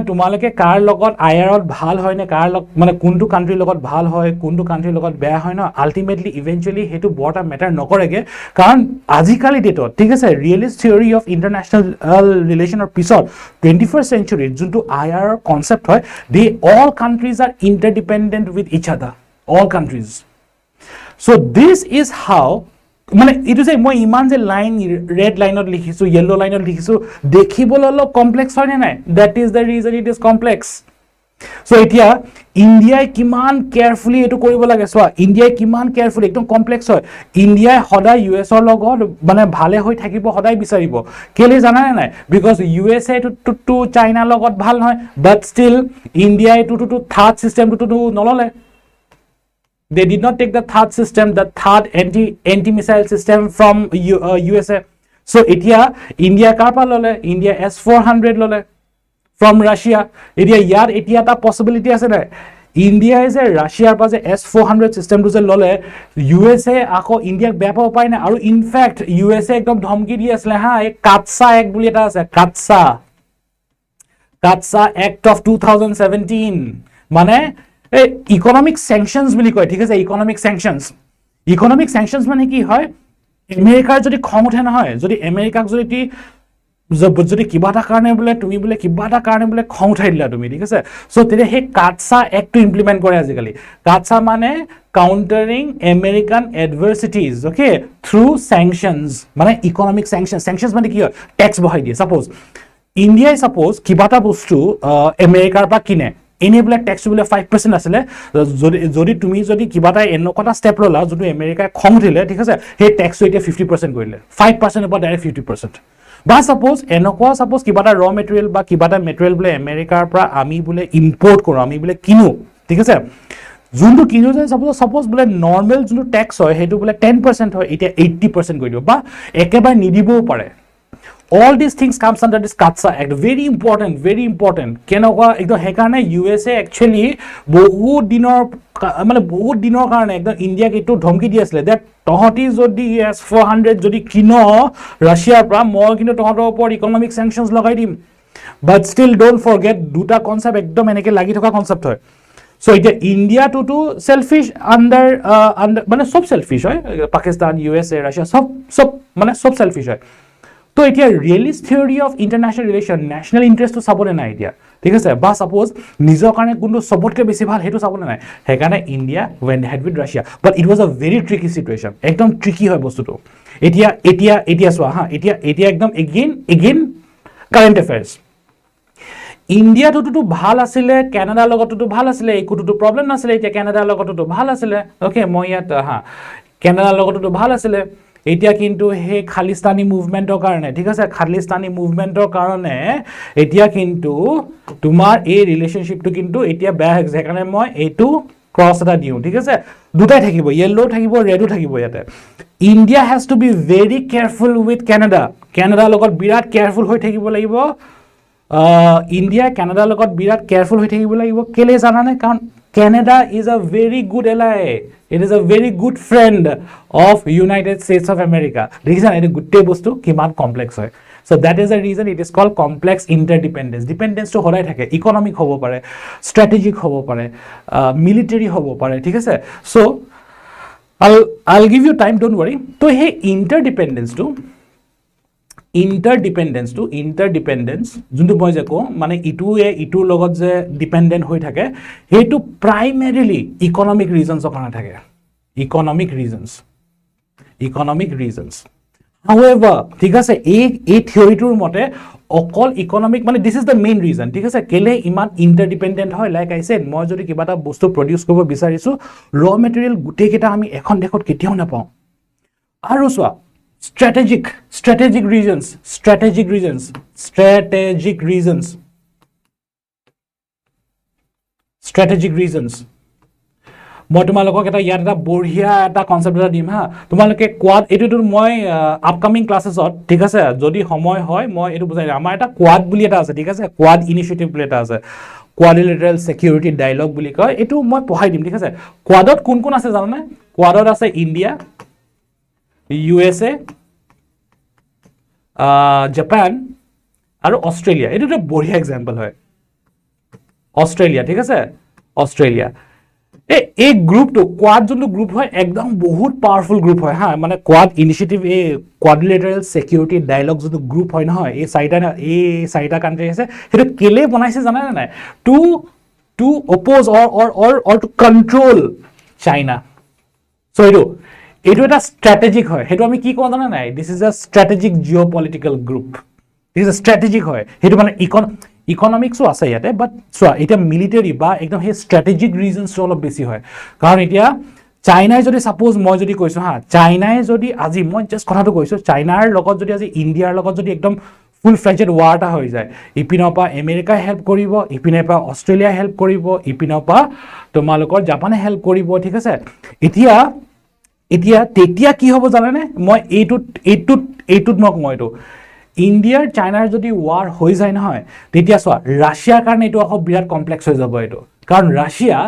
তোমালোকে কাৰ লগত আইআৰত ভাল হয় নে কাৰ মানে কোনটো কান্ট্ৰিৰ লগত ভাল হয় কোনটো কান্ট্ৰিৰ লগত বেয়া হয় ন আলটিমেটলি ইভেন্চুৱেলি হেতু বৰ্টা মেটাৰ নকৰেগে কাৰণ আজিকালি ডেটত ঠিক আছে ৰিয়েলিষ্ট থিওৰি অফ ইন্টাৰনেশ্যনেল ৰিলেচনৰ পিছত 21st century যোনটো আইআৰ কনসেপ্ট হয় they all countries are interdependent with each other all countries so this is how মানে ইটো যে মই ইমান যে লাইন ৰেড লাইনত লিখিছো ইয়েলো লাইনত লিখিছো দেখিবলৈ অলপ কমপ্লেক্স হয় নাই that is the reason it is complex so এতিয়া ইণ্ডিয়াই কিমান কেয়াৰফুলি এটো কৰিব লাগে চোৱা ইণ্ডিয়াই কিমান কেয়াৰফুলি একদম কমপ্লেক্স হয় ইণ্ডিয়াই সদায় ইউএছৰ লগত মানে ভালে হৈ থাকিব সদায় বিচাৰিব কেলে জানানে নাই বিকজ ইউএছএ টু চাইনাৰ লগত ভাল নহয় বাট ষ্টিল ইণ্ডিয়াই টু থাৰ্ড সিস্টেমটো নললে They did not take the third system, the third anti-missile system from USA. So, India karpa lole, India S-400 lole from Russia. Idia ta possibility ase na. India is a Russia pa je S-400 system to je lole. USA ako India beya pa pai na. Aru in fact USA ekdom dhomki di asle ha. Ek Katsa Act boli eta ase. Katsa Act of 2017. Mane economic sanctions বুলি কয় ঠিক আছে economic sanctions মানে কি হয় আমেৰিকাৰ যদি খং উঠে নহয় যদি আমেৰিকাক যদি কিবা এটা কাৰণে বলে তুমি বলে কিবা এটা কাৰণে বলে খং উঠাই দিলা তুমি ঠিক আছে সো তেতিয়া হে কাটসা এক্টটো ইমপ্লিমেন্ট কৰে আজিকালি কাটসা মানে কাউন্টাৰিং আমেৰিকান এডভাৰ্সিটিজ ওকে থ্ৰু স্যাংশনস মানে ইকোনমিক স্যাংশনস মানে কি হয় ট্যাক্স বহাই দিয়ে সাপোজ ইণ্ডিয়াই সাপোজ কিবা এটা বস্তু আমেৰিকাৰ পৰা কিনে enable tax bile 5% asile তুমি যদি কিবাটা এনেকটা স্টেপ ললা যদি আমেৰিকাই খং দিলে ঠিক আছে হে ট্যাক্স এতিয়া 50% কৰিলে 5% বা ডাইৰেক্ট 50% বা সাপোজ কিবাটা ৰ মেটেৰিয়েল বা কিবাটা মেটেৰিয়েল বলে আমেৰিকাৰ পৰা আমি বলে ইম্পোৰ্ট কৰো আমি বলে কিনো ঠিক আছে যোনটো কিনো যে সাপোজ বোলে নৰ্মেল যোনটো টেক্স হয় সেইটো বোলে 10% হয় এতিয়া 80% কৰি দিব বা একেবাৰে নিদিবও পাৰে all these things comes under this CATSA Act very important কেনেকুৱা একদম হেকাৰণে USA actually বহুত দিনৰ কাৰণে একদম ইণ্ডিয়াক এইটো ধমকি দি আছিলে যে তহতি যদি S-400 যদি কিন ৰাছিয়াৰ পৰা মই কিন্তু তহতৰ ওপৰত ইকনমিক স্যাংচনস লগাই দিম but still don't forget দুটা কনসেপ্ট একদম এনেকে লাগি থকা কনসেপ্ট হয় so এতিয়া ইণ্ডিয়া টু সেলফিশ আন্ডাৰ মানে সব সেলফিশ হয় পাকিস্তান USA ৰাছিয়া সব মানে সব সেলফিশ হয় তো এতিয়া realist theory of international relation national interest চাবলে নাই এতিয়া ঠিক আছে বা সাপোজ নিজৰ কাৰণে কোনটো সবতকৈ বেছি ভাল হেতু চাবলে নাই হেকাৰণে India went ahead with Russia but it was a very tricky situation একদম ট্ৰিকি হয় বস্তুটো এতিয়া চোৱা হা এতিয়া একদম এগেইন কাৰেন্ট এফেয়াৰ্স ইণ্ডিয়াটোতো ভাল আছিলে কানাডাৰ লগততো ভাল আছিলে একোটো প্ৰবলেম নাছিলে এতিয়া কানাডাৰ লগততো ভাল আছিলে ওকে মই ইয়াত হা কানাডাৰ লগততো ভাল আছিলে এতিয়া কিন্তু হে খালিস্তানী মুভমেন্টৰ কাৰণে ঠিক আছে খালিস্তানী মুভমেন্টৰ কাৰণে এতিয়া কিন্তু তোমাৰ এই ৰিলেশনশিপটো কিন্তু এতিয়া বেয়া হৈছে কাৰণে মই এইটো ক্ৰস এটা দিও ঠিক আছে দুটাই থাকিব ইয়েলো থাকিব ৰেডো থাকিব ইয়াতে India has to B very careful with কানাডাৰ লগত বিৰাট কেয়াৰফুল হৈ থাকিব লাগিব ইণ্ডিয়া কানাডাৰ লগত বিৰাট কেয়াৰফুল হৈ থাকিব লাগিব কেলে জানানে কাৰণ Canada is a very good ally. It is a very good friend of United States of America. Reason it is good bostu kiman complex hoy. So that is the reason it is called complex interdependence. Dependence to horai thake economic hobo pare, strategic hobo pare, military hobo pare. ঠিক আছে? So I'll give you time, don't worry. So hey interdependence যোনটো মই যে কো মানে ইটোৰ লগত যে dependent হৈ থাকে হেতু প্ৰাইমাৰিলি ইকোনমিক ৰিজনছৰ কাৰণে থাকে ইকোনমিক ৰিজনছ however ঠিক আছে এই থিওৰিটোৰ মতে অকল ইকোনমিক মানে this is the main reason ঠিক আছে কেলে ইমান ইন্টাৰডিপেন্ডেন্ট হয় লাইক আই সেড মই যদি কিবা এটা বস্তু প্ৰডিউস কৰিব বিচাৰিছো ৰ মেটেৰিয়েল গুটেই কেটা আমি এখন দেখত কেতিয়াও নাপাওঁ আৰু চোৱা strategic reasons মই তোমালোকক এটা ইয়াত এটা বঢ়িয়া এটা কনসেপ্ট এটা দিম হা তোমালোকে কোৱাড এটোটো মই আপকামিং ক্লাसेसত ঠিক আছে যদি সময় হয় মই এটো বুজাই আমাৰ এটা কোৱাড বুলি এটা আছে ঠিক আছে কোৱাড ইনিশিয়েটিভ বুলি এটা আছে কোৱাড্ৰিলেটাৰেল সিকিউৰিটি ডায়ালগ বুলি কয় এটো মই পঢ়াই দিম ঠিক আছে কোৱাডত কোন আছে জানা না কোৱাডত আছে ইণ্ডিয়া USA জাপান আৰু অস্ট্ৰেলিয়া এটো একটা বঢ়িয়া এক্সাম্পল হয় অস্ট্ৰেলিয়া ঠিক আছে অস্ট্ৰেলিয়া এই গ্ৰুপটো কোৱাড যোনটো গ্ৰুপ হয় একদম বহুত পাওয়াৰফুল গ্ৰুপ হয় হা মানে কোৱাড ইনিশিয়েটিভ এই কোৱাড্ৰিলেটাৰেল সিকিউৰিটি ডায়ালগ যোনটো গ্ৰুপ হয় নহয় এই চাৰিটা কান্ট্ৰি আছে হেতু কেলে বনাইছে জানা নাই to oppose or to control China so এইটো এটা স্ট্ৰ্যাটেজিক হয় হেতু আমি কি কোৱা জানা নাই this is a strategic geopolitical group this is strategic হয় হেতু মানে ইকোনমিক্সও আছে ইয়াতে বাট চোৱা এটা মিলিটাৰী বা একদম হে স্ট্ৰ্যাটেজিক ৰিজনছ অলপ বেছি হয় কাৰণ এতিয়া চাইনাই যদি সাপোজ মই যদি কৈছো হা চাইনাই যদি আজি মই জাস্ট কথাটো কৈছো চাইনাৰ লগত যদি আজি ইণ্ডিয়াৰ লগত যদি একদম ফুল ফ্লেজড ওয়াৰ এটা হৈ যায় ইপিনৰ পৰা আমেৰিকা হেল্প কৰিব ইপিনৰ পৰা অস্ট্ৰেলিয়া হেল্প কৰিব ইপিনৰ পৰা তোমালোকৰ জাপানে হেল্প কৰিব ঠিক আছে এতিয়া তেতিয়া কি হ'ব জানানে মই এইটোত মই এইটো ইণ্ডিয়াৰ চাইনাৰ যদি ওয়াৰ হৈ যায় নহয় তেতিয়া চোৱা ৰাছিয়াৰ কাৰণে এইটো আকৌ বিৰাট কমপ্লেক্স হৈ যাব এইটো কাৰণ ৰাছিয়া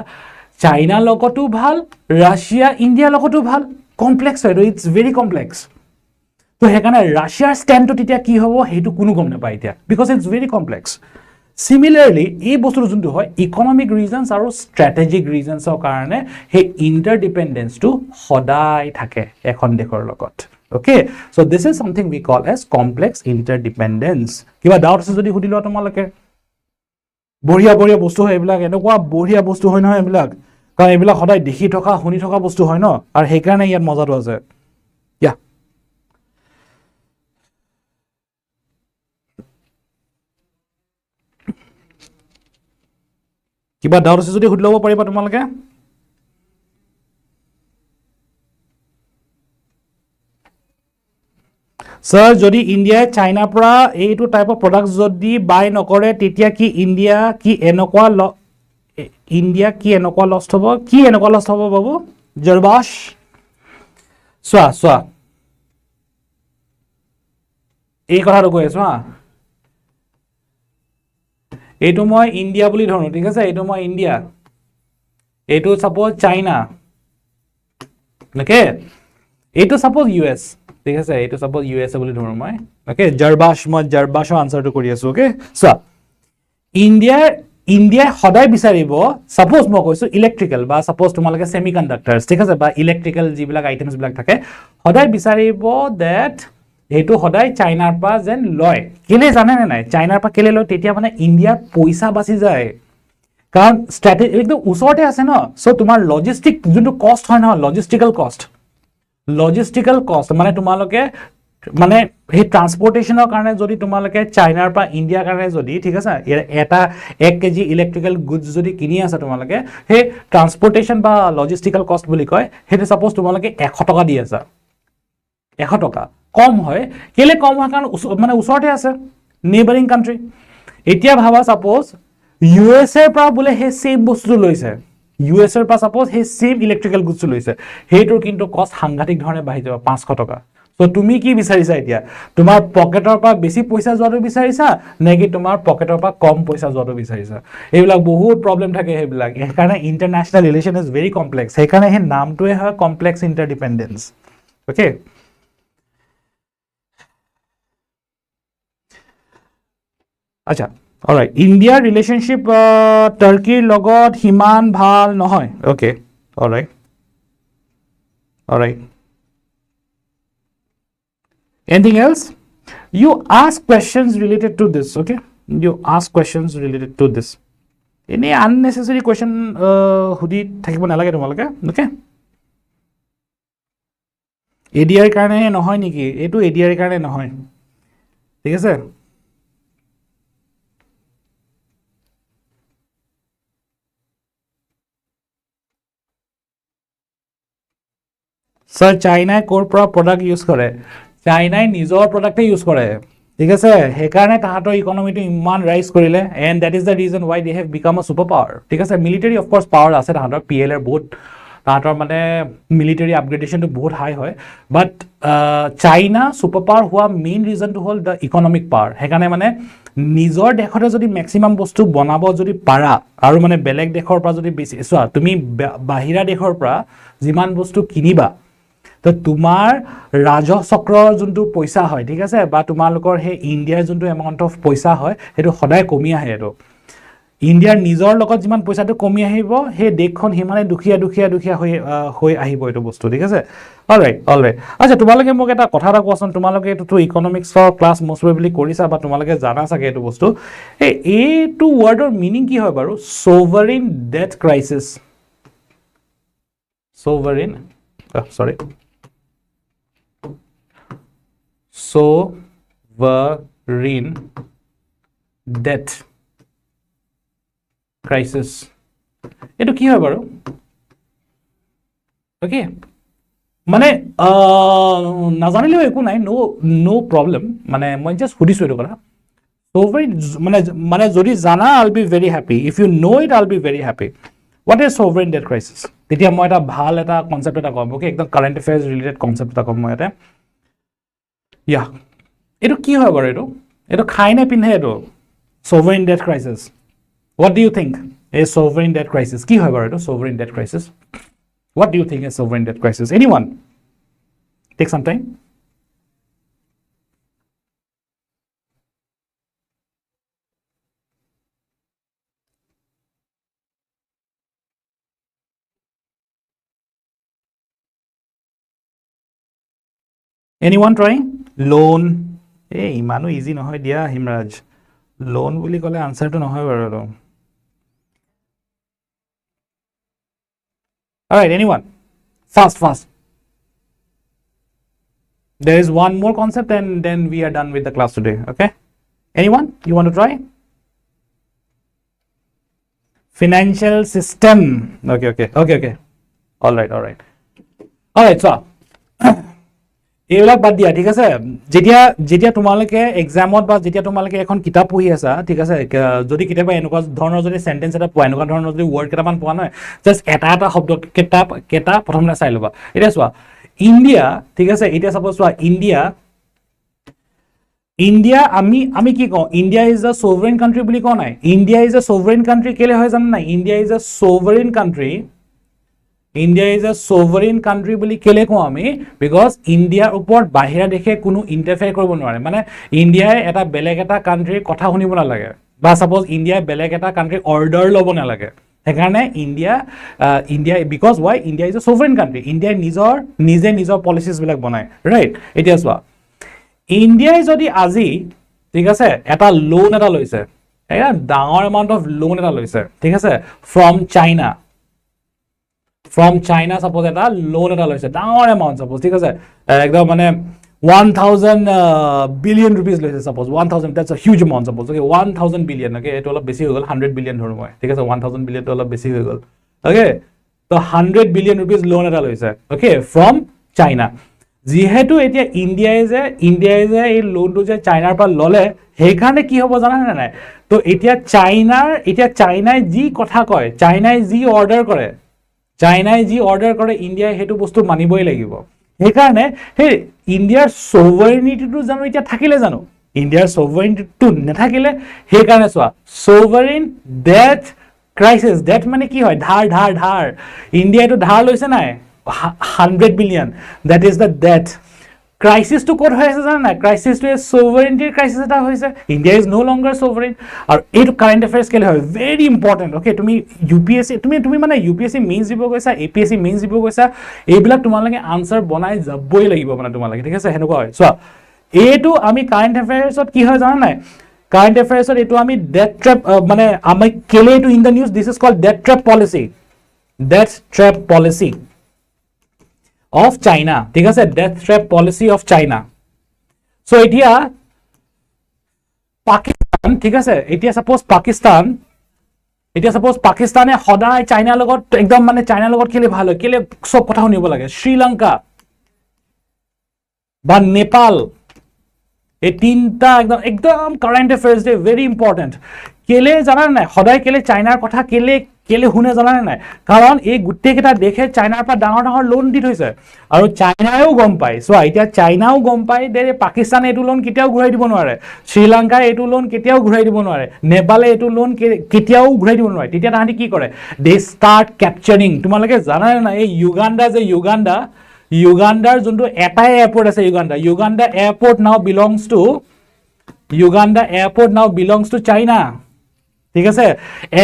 চাইনাৰ লগতো ভাল ৰাছিয়া ইণ্ডিয়াৰ লগতো ভাল কমপ্লেক্স হয় ইটস ভেৰি কমপ্লেক্স তো হেকাৰণে ৰাছিয়াৰ ষ্টেণ্ডটো তেতিয়া কি হ'ব হেতু কোনো গম নাপায় এতিয়া বিকজ ইটস ভেৰি কমপ্লেক্স সিমিলাৰলি এই বস্তুটো যোনটো হয় ইকোনমিক ৰিজনছ আৰু স্ট্ৰ্যাটেজিক ৰিজনছৰ কাৰণে হে ইন্টাৰডিপেন্ডেন্সটো সদায় থাকে এখন দেশৰ লগত okay so this is something we call as complex interdependence কিবা ডাউট আছে যদি সুধিলো তোমালোকে বঢ়িয়া বস্তু হয় এইবিলাক এনেকুৱা বঢ়িয়া বস্তু হয় নহয় এইবিলাক কাৰণ এইবিলাক সদায় দেখি থকা শুনি থকা বস্তু হয় ন আৰু হেকাৰণে ইয়াত মজাটো আছে কিবা ডাউট আছে যদি সুধি ল'ব পাৰিবা তোমালোকে স্যাৰ যদি ইন্ডিয়া চাইনাৰ পৰা এইটো টাইপ অফ প্ৰডাক্ট যদি বাই নকৰে তেতিয়া কি ইন্ডিয়া কি এনেকুৱা ইণ্ডিয়া কি এনেকুৱা লষ্ট হ'ব কি এনেকুৱা লষ্ট হ'ব বাবু জৰবাছ চোৱা এই কথাটো কৈ আছো হা এইটো মই ইণ্ডিয়া বুলি ধৰো ঠিক আছে এইটো মই ইণ্ডিয়া এইটো সাপোজ চাইনা ওকে এইটো সাপোজ ইউএস ঠিক আছে এইটো সাপোজ ইউএস বুলি ধৰো মই ওকে জৰবাছ মই জৰবাছৰ আনসাৰটো কৰি আছো ওকে চোৱা ইণ্ডিয়া সদায় বিচাৰিব সাপোজ মই কৈছো ইলেক্ট্ৰিকেল বা সাপোজ তোমালোকে সেমিকন্ডাক্টৰছ ঠিক আছে বা ইলেক্ট্ৰিকেল যিবিলাক আইটেমছ বিলাক থাকে সদায় বিচাৰিব দ্যাট এইটো সদায় চাইনাৰ পৰা যেন লয় কেলে জানে নে নাই চাইনাৰ পৰা কেলে লয় তেতিয়া মানে ইণ্ডিয়াৰ পইচা বাচি যায় কাৰণ ষ্ট্ৰেটেজি একদম ওচৰতে আছে ন সো তোমাৰ লজিষ্টিক যোনটো কষ্ট হয় ন লজিষ্টিকেল কষ্ট মানে তোমালোকে মানে সেই ট্ৰান্সপোৰ্টেশনৰ কাৰণে যদি তোমালোকে চাইনাৰ পৰা ইণ্ডিয়াৰ কাৰণে যদি ঠিক আছে এটা 1 কেজি ইলেক্ট্ৰিকেল গুডছ যদি কিনি আছে তোমালোকে সেই ট্ৰান্সপোৰ্টেশন বা লজিষ্টিকেল কষ্ট বুলি কয় হেতু সাপোজ তোমালোকে 100 টকা দি আছা 100 টকা কম হয় কেলে কম হয় কাৰণ মানে ওচৰতে আছে নেইবাৰিং কান্ট্ৰি এতিয়া ভাবা সাপোজ ইউএস এৰ পৰা বলে হে সেম বস্তু লৈছে ইউএস এৰ পৰা সাপোজ হে সেম ইলেক্ট্ৰিকেল গুডছ লৈছে হেইটোৰ কিন্তু কষ্ট সাংঘাতিক ধৰণে বাঢ়ি যাব 500 টকা সো তুমি কি বিচাৰিছা এতিয়া তোমাৰ পকেটৰ পৰা বেছি পইচা যোৱাটো বিচাৰিছা নেকি তোমাৰ পকেটৰ পৰা কম পইচা যোৱাটো বিচাৰিছা এইবিলাক বহুত প্ৰবলেম থাকে হেবিলাক একাৰণে ইন্টাৰনেশনাল ৰিলেশন ইজ ভেৰি কমপ্লেক্স সেইকাৰণে হে নামটোৱে হয় কমপ্লেক্স ইন্টাৰডিপেন্ডেন্স ওকে আচ্ছা অলৰাইট ইণ্ডিয়াৰ ৰিলেশনশিপ টাৰ্কিৰ লগত হিমান ভাল নহয় okay alright anything else you ask questions related to this okay you ask questions related to this any unnecessary question hudi thakibo nalage tumalake okay ADR karone nohoy niki etu ADR karone nohoy thik ase sir china core product use kore চাইনাই নিজৰ প্ৰডাক্টে use কৰে ঠিক আছে হেকাৰণে তাহাতৰ ইকোনমিটো ইমান rise কৰিলে and that is the reason why they have become a super power ঠিক আছে military of course power আছে তাহাতৰ পিএলআৰ বহুত তাহাতৰ মানে মিলিটাৰী আপগ্ৰেডেশনটো বহুত হাই হয় বাট চাইনা সুপাৰ পাৱাৰ হোৱা মেইন ৰিজনটো হল দ্য ইকোনমিক পাৱাৰ হেকাৰণে মানে নিজৰ দেশতে যদি ম্যাক্সিমাম বস্তু বনাব যদি পাৰা আৰু মানে বেলেগ দেশৰ পৰা যদি বেছি চোৱা তুমি বাহিৰা দেশৰ পৰা যিমান বস্তু কিনিবা তো তোমাৰ ৰাজহ চক্ৰৰ যোনটো পইচা হয় ঠিক আছে বা তোমালোকৰ হে ইণ্ডিয়াৰ যোনটো এমাউন্ট অফ পইচা হয় হেতু সদায় কমি আহে এটো ইণ্ডিয়াৰ নিজৰ লগত যিমান পইচাটো কমি আহিব হে দেশখন হিমানে দুখিয়া হৈ আহিব এটো বস্তু ঠিক আছে অলৰাইট আচ্ছা তোমালোকে মোক এটা কথা এটা কোৱাচোন তোমালোকে এটো ইকোনমিক্সৰ ক্লাছ মোষ্ট প্ৰবাবলি কৰিছা বা তোমালোকে জানা চাগে এটো বস্তু এই টু ওয়াৰ্ডৰ মিনিং কি হয় বাৰু সোভাৰেইন date crisis সোভাৰেইন sovereign debt crisis eto ki hoy baru okay mane najanile eku nai no problem mane moi just hudisu eto kotha sovereign mane jodi jana I'll be very happy if you know it I'll be very happy what is sovereign debt crisis tetia moi eta bhal eta concept eta kom okay ekdom current affairs related concept eta kom moi eta yeah eto ki hoy baru eto khai na pinhe eto sovereign debt crisis what do you think a sovereign debt crisis ki hoy baru eto sovereign debt crisis what do you think is sovereign debt crisis anyone take some time anyone trying loan imanu easy nohoy dia himraj loan buli kole answer to nohoy baru all right anyone fast there is one more concept and then we are done with the class today okay anyone you want to try financial system okay all right so এইবিলাক বাদ দিয়া ঠিক আছে যেতিয়া যেতিয়া তোমালোকে এক্সামত বা যেতিয়া তোমালোকে এখন কিতাপ পঢ়ি আছা ঠিক আছে যদি কেতিয়াবা এনেকুৱা ধৰণৰ যদি সেন্টেন্স এটা পোৱা এনেকুৱা ধৰণৰ যদি ওয়াৰ্ড কেইটামান পোৱা নহয় জাস্ট এটা শব্দ কেটা প্ৰথমতে চাই ল'বা এটা চোৱা ইণ্ডিয়া ঠিক আছে এতিয়া সাপোজ চোৱা ইণ্ডিয়া আমি কি কওঁ India is a sovereign country বুলি কোৱা নাই India is a sovereign country কেলে হয় জানো নাই India is a sovereign country India is a sovereign country বুলি কেলে কওঁ আমি because ইণ্ডিয়াৰ ওপৰত বাহিৰা দেশে কোনো ইন্টাৰফেয়াৰ কৰিব নোৱাৰে মানে ইণ্ডিয়াই এটা বেলেগ এটা কান্ট্ৰিৰ কথা শুনিব নালাগে বা সাপোজ ইণ্ডিয়াই বেলেগ এটা কান্ট্ৰিৰ অৰ্ডাৰ ল'ব নালাগে সেইকাৰণে India because why India is a sovereign country ইণ্ডিয়াই নিজৰ পলিচিছ বিলাক বনায় ৰাইট এতিয়া চোৱা ইণ্ডিয়াই যদি আজি ঠিক আছে এটা লোন এটা লৈছে এটা ডাঙৰ এমাউণ্ট অফ লোন এটা লৈছে ঠিক আছে from China suppose এটা লোন এটা লৈছে ডাঙৰ এমাউণ্ট suppose ঠিক আছে একদম মানে 1000 billion rupees লৈছে suppose 1000 that's a huge amount suppose okay 1000 billion okay এটো অলপ বেছি হৈ গ'ল 100 billion ধৰো মই ঠিক আছে 1000 billion টো অলপ বেছি হৈ গ'ল okay তো 100 billion rupees লোন এটা লৈছে okay from China যেহেতু এতিয়া ইণ্ডিয়াই যে এই লোনটো যে চাইনাৰ পৰা ললে সেইকাৰণে কি হ'ব জানা নাই তো এতিয়া চাইনাই যি কথা কয় চাইনাই যি অৰ্ডাৰ কৰে ইণ্ডিয়াই হেতু বস্তু মানিবই লাগিব সেইকাৰণে হে ইণ্ডিয়াৰ সোভৰেইনিটিটো জানো এতিয়া থাকিলে জানো ইণ্ডিয়াৰ সোভৰেইনিটিটো নাথাকিলে সেইকাৰণে চোৱা সোভৰেইন ডেট ক্ৰাইসিস ডেট মানে কি হয় ধাৰ ইণ্ডিয়াটো ধাৰ লৈছে নাই 100 billion that is the debt crisis to ক'ত হৈ আছে জানা নাই crisis to sovereignty crisis এটা হৈছে India is no longer sovereign আৰু এই কারেন্ট অ্যাফেয়ার্স কেলে হয় very important okay তুমি UPSC তুমি মানে UPSC মেইনস দিব গৈছা APSC মেইনস দিব গৈছা এইবিলাক তোমালোকে আনসার বনাই যাবই লাগিব মানে তোমালোকে ঠিক আছে হেনেকুৱা হয় সো এইটো আমি কারেন্ট অ্যাফেয়ার্সত কি হয় জানা নাই কারেন্ট অ্যাফেয়ার্সত এইটো আমি debt trap মানে আমি কেলে এইটো in the news this is called debt trap policy of China ঠিক আছে death trap policy of China so এতিয়া পাকিস্তান ঠিক আছে এতিয়া সাপোজ পাকিস্তানে সদায় চাইনাৰ লগত একদম মানে চাইনাৰ লগত কেলে ভাল হয় কেলে সব কথা শুনিব লাগে শ্ৰীলংকা বা নেপাল এই তিনটা একদম কাৰেন্ট অ্যাফেয়াৰ্স দে ভেৰি ইম্পৰ্টেন্ট কেলে জানা নাই সদায় কেলে চাইনাৰ কথা কেলে শুনে জানা নাই কাৰণ এই গুটেকেটা দেখে চাইনাৰ পৰা ডাঙৰ লোন দি থৈছে আৰু চাইনাও গম পায় সো এতিয়া চাইনাও গম পায় যে পাকিস্তানে এটো লোন কেতিয়াও ঘূৰাই দিব নোৱাৰে শ্ৰীলংকা এটো লোন কেতিয়াও ঘূৰাই দিব নোৱাৰে নেপালে এটো লোন কেতিয়াও ঘূৰাই দিব নোৱাৰে তেতিয়া তাহাঁতি কি কৰে দে ষ্টাৰ্ট ক্যাপচাৰিং তোমালোকে জানা নাই এই Uganda's যোনটো এটাই এয়ারপোর্ট আছে Uganda airport now belongs to China ঠিক আছে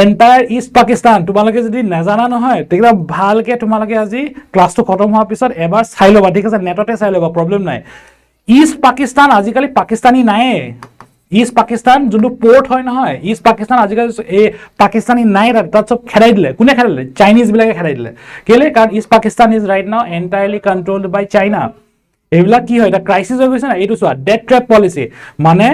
এন্টায়ার ইস্ট পাকিস্তান তোমালোকে যদি নাজানা নহয় তেতিয়া ভালকে তোমালোকে আজি ক্লাসটো খতম হোৱাৰ পিছত এবাৰ চাই লবা ঠিক আছে নেটতে চাই লবা প্ৰবলেম নাই ইস্ট পাকিস্তান আজিকালি পাকিস্তানী নাই ইস্ট পাকিস্তান যোনটো পোর্ট হয় নহয় ইস্ট পাকিস্তান আজিকালি এই পাকিস্তানী নাই তাত সব খেলাই দিলে কোনে খেলাই দিলে চাইনিজ বিলাকে খেলাই দিলে কেলে কাৰণ east Pakistan is right now এন্টায়াৰলি কন্ট্ৰোলড by China এইবিলাক কি হয় এটা ক্ৰাইসিস হৈ গৈছে না এইটো চোৱা ডেট ট্ৰ্যাপ পলিসি মানে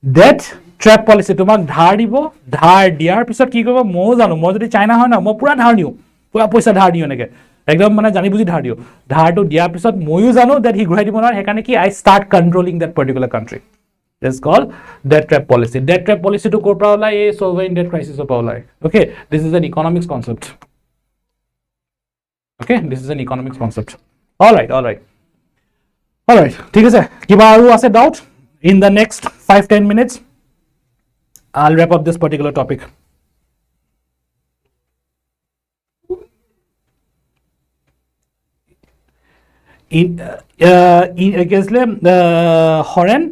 ডেট ট্ৰ্যাপ পলিসি তোমাক ধাৰ দিব ধাৰ দিয়াৰ পিছত কি কৰিব মই জানো মই যদি চাইনা হয় না মই পুৰা ধাৰ দিও পুৰা পইচা ধাৰ দিও নেকে একদম মানে জানি বুজি ধাৰ দিও ধাৰটো দিয়াৰ পিছত মইও জানো দ্যাট হি ঘূৰাই দিব নোৱাৰে সেইকাৰণে কি I start controlling that particular country This is called debt trap policy. Debt trap policy to ko pra a sovereign debt crisis of paulai. Okay, this is an economics concept. Okay, this is an economics concept. All right. ठीक है किबा aru ase doubt in the next 5-10 minutes I'll wrap up this particular topic. Horen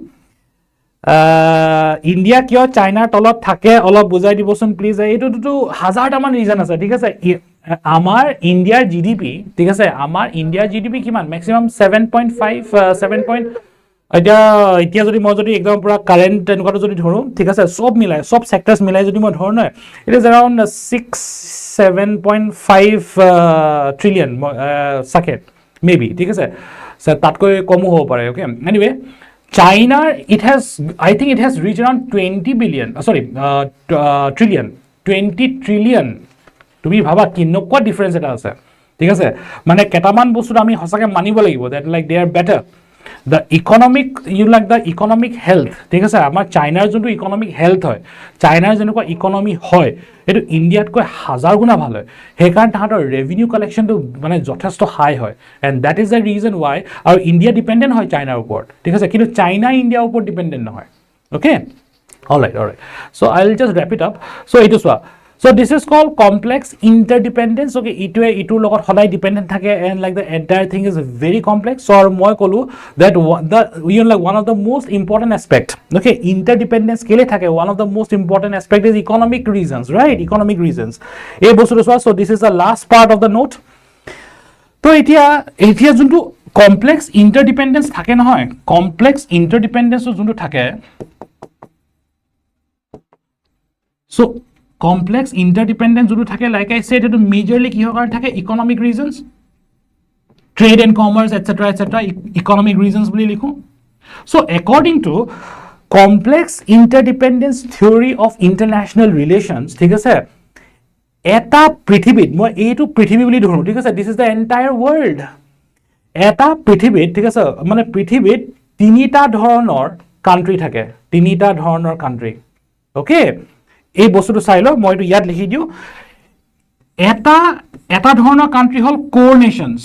India কিয় চাইনাৰ তলত থাকে অলপ বুজাই দিবচোন please এইটোটো হাজাৰটামান region আছে ঠিক আছে আমাৰ ইণ্ডিয়াৰ জিডিপি ঠিক আছে আমাৰ ইণ্ডিয়াৰ জিডিপি কিমান ম্যাক্সিমাম 7.5 এতিয়া যদি মই যদি একদম পুৰা কাৰেন্ট এনেকুৱাটো যদি ধৰো ঠিক আছে সব মিলাই সব সেক্টৰস মিলাই যদি মই ধৰো নহয় ইট ইজ अराउंड 7.5 ট্ৰিলিয়ন সাকেট মেবি ঠিক আছে তাতকৈ কমো হ'ব পাৰে okay anyway China, I think it has reached around 20 billion, trillion, 20 trillion. তুমি ভাবা কিনকুৱা ডিফারেন্স এটা আছে ঠিক আছে মানে কেটামান বস্তু আমি হসাকে মানিব লাগিব that like they are better the economic you like the economic health ঠিক আছে আমাৰ চাইনাৰ যোনটো ইকোনমিক হেলথ হয় চাইনাৰ যেনেকুৱা ইকোনমি হয় এটো ইন্ডিয়াতকৈ হাজাৰ গুণা ভাল হয় হেকাৰণ তাহাঁতৰ ৰেভিনিউ কালেকশনটো মানে যথেষ্ট হাই হয় and that is the reason why আৰু ইন্ডিয়া ডিপেন্ডেন্ট হয় চাইনাৰ ওপৰত ঠিক আছে কিন্তু চাইনা ইন্ডিয়াৰ ওপৰত ডিপেন্ডেন্ট নহয় okay all right so I'll just wrap it up so it is what so this is called complex interdependence okay itu logot hodai dependent thake and like the entire thing is very complex so moi kolu that the you know like one of the most important aspect okay interdependence kele thake one of the most important aspect is economic reasons right economic reasons ei bostu so this is the last part of the note to etia juntu complex interdependence thake nohoy complex interdependence juntu thake so complex interdependence jodu thake like I said it majorly ki hogar thake economic reasons trade and commerce etc economic reasons boli likhu so according to complex interdependence theory of international relations thik ase eta prithibit moi etu prithibi boli dhonu thik ase this is the entire world eta prithibit thik ase mane prithibit tinita dhoronor country thake tinita dhoronor country okay এই বস্তুটো চাইলো মই তো ইয়াত লিখি দিও এটা ধৰণৰ কান্ট্ৰি হল কোৰ নেশনস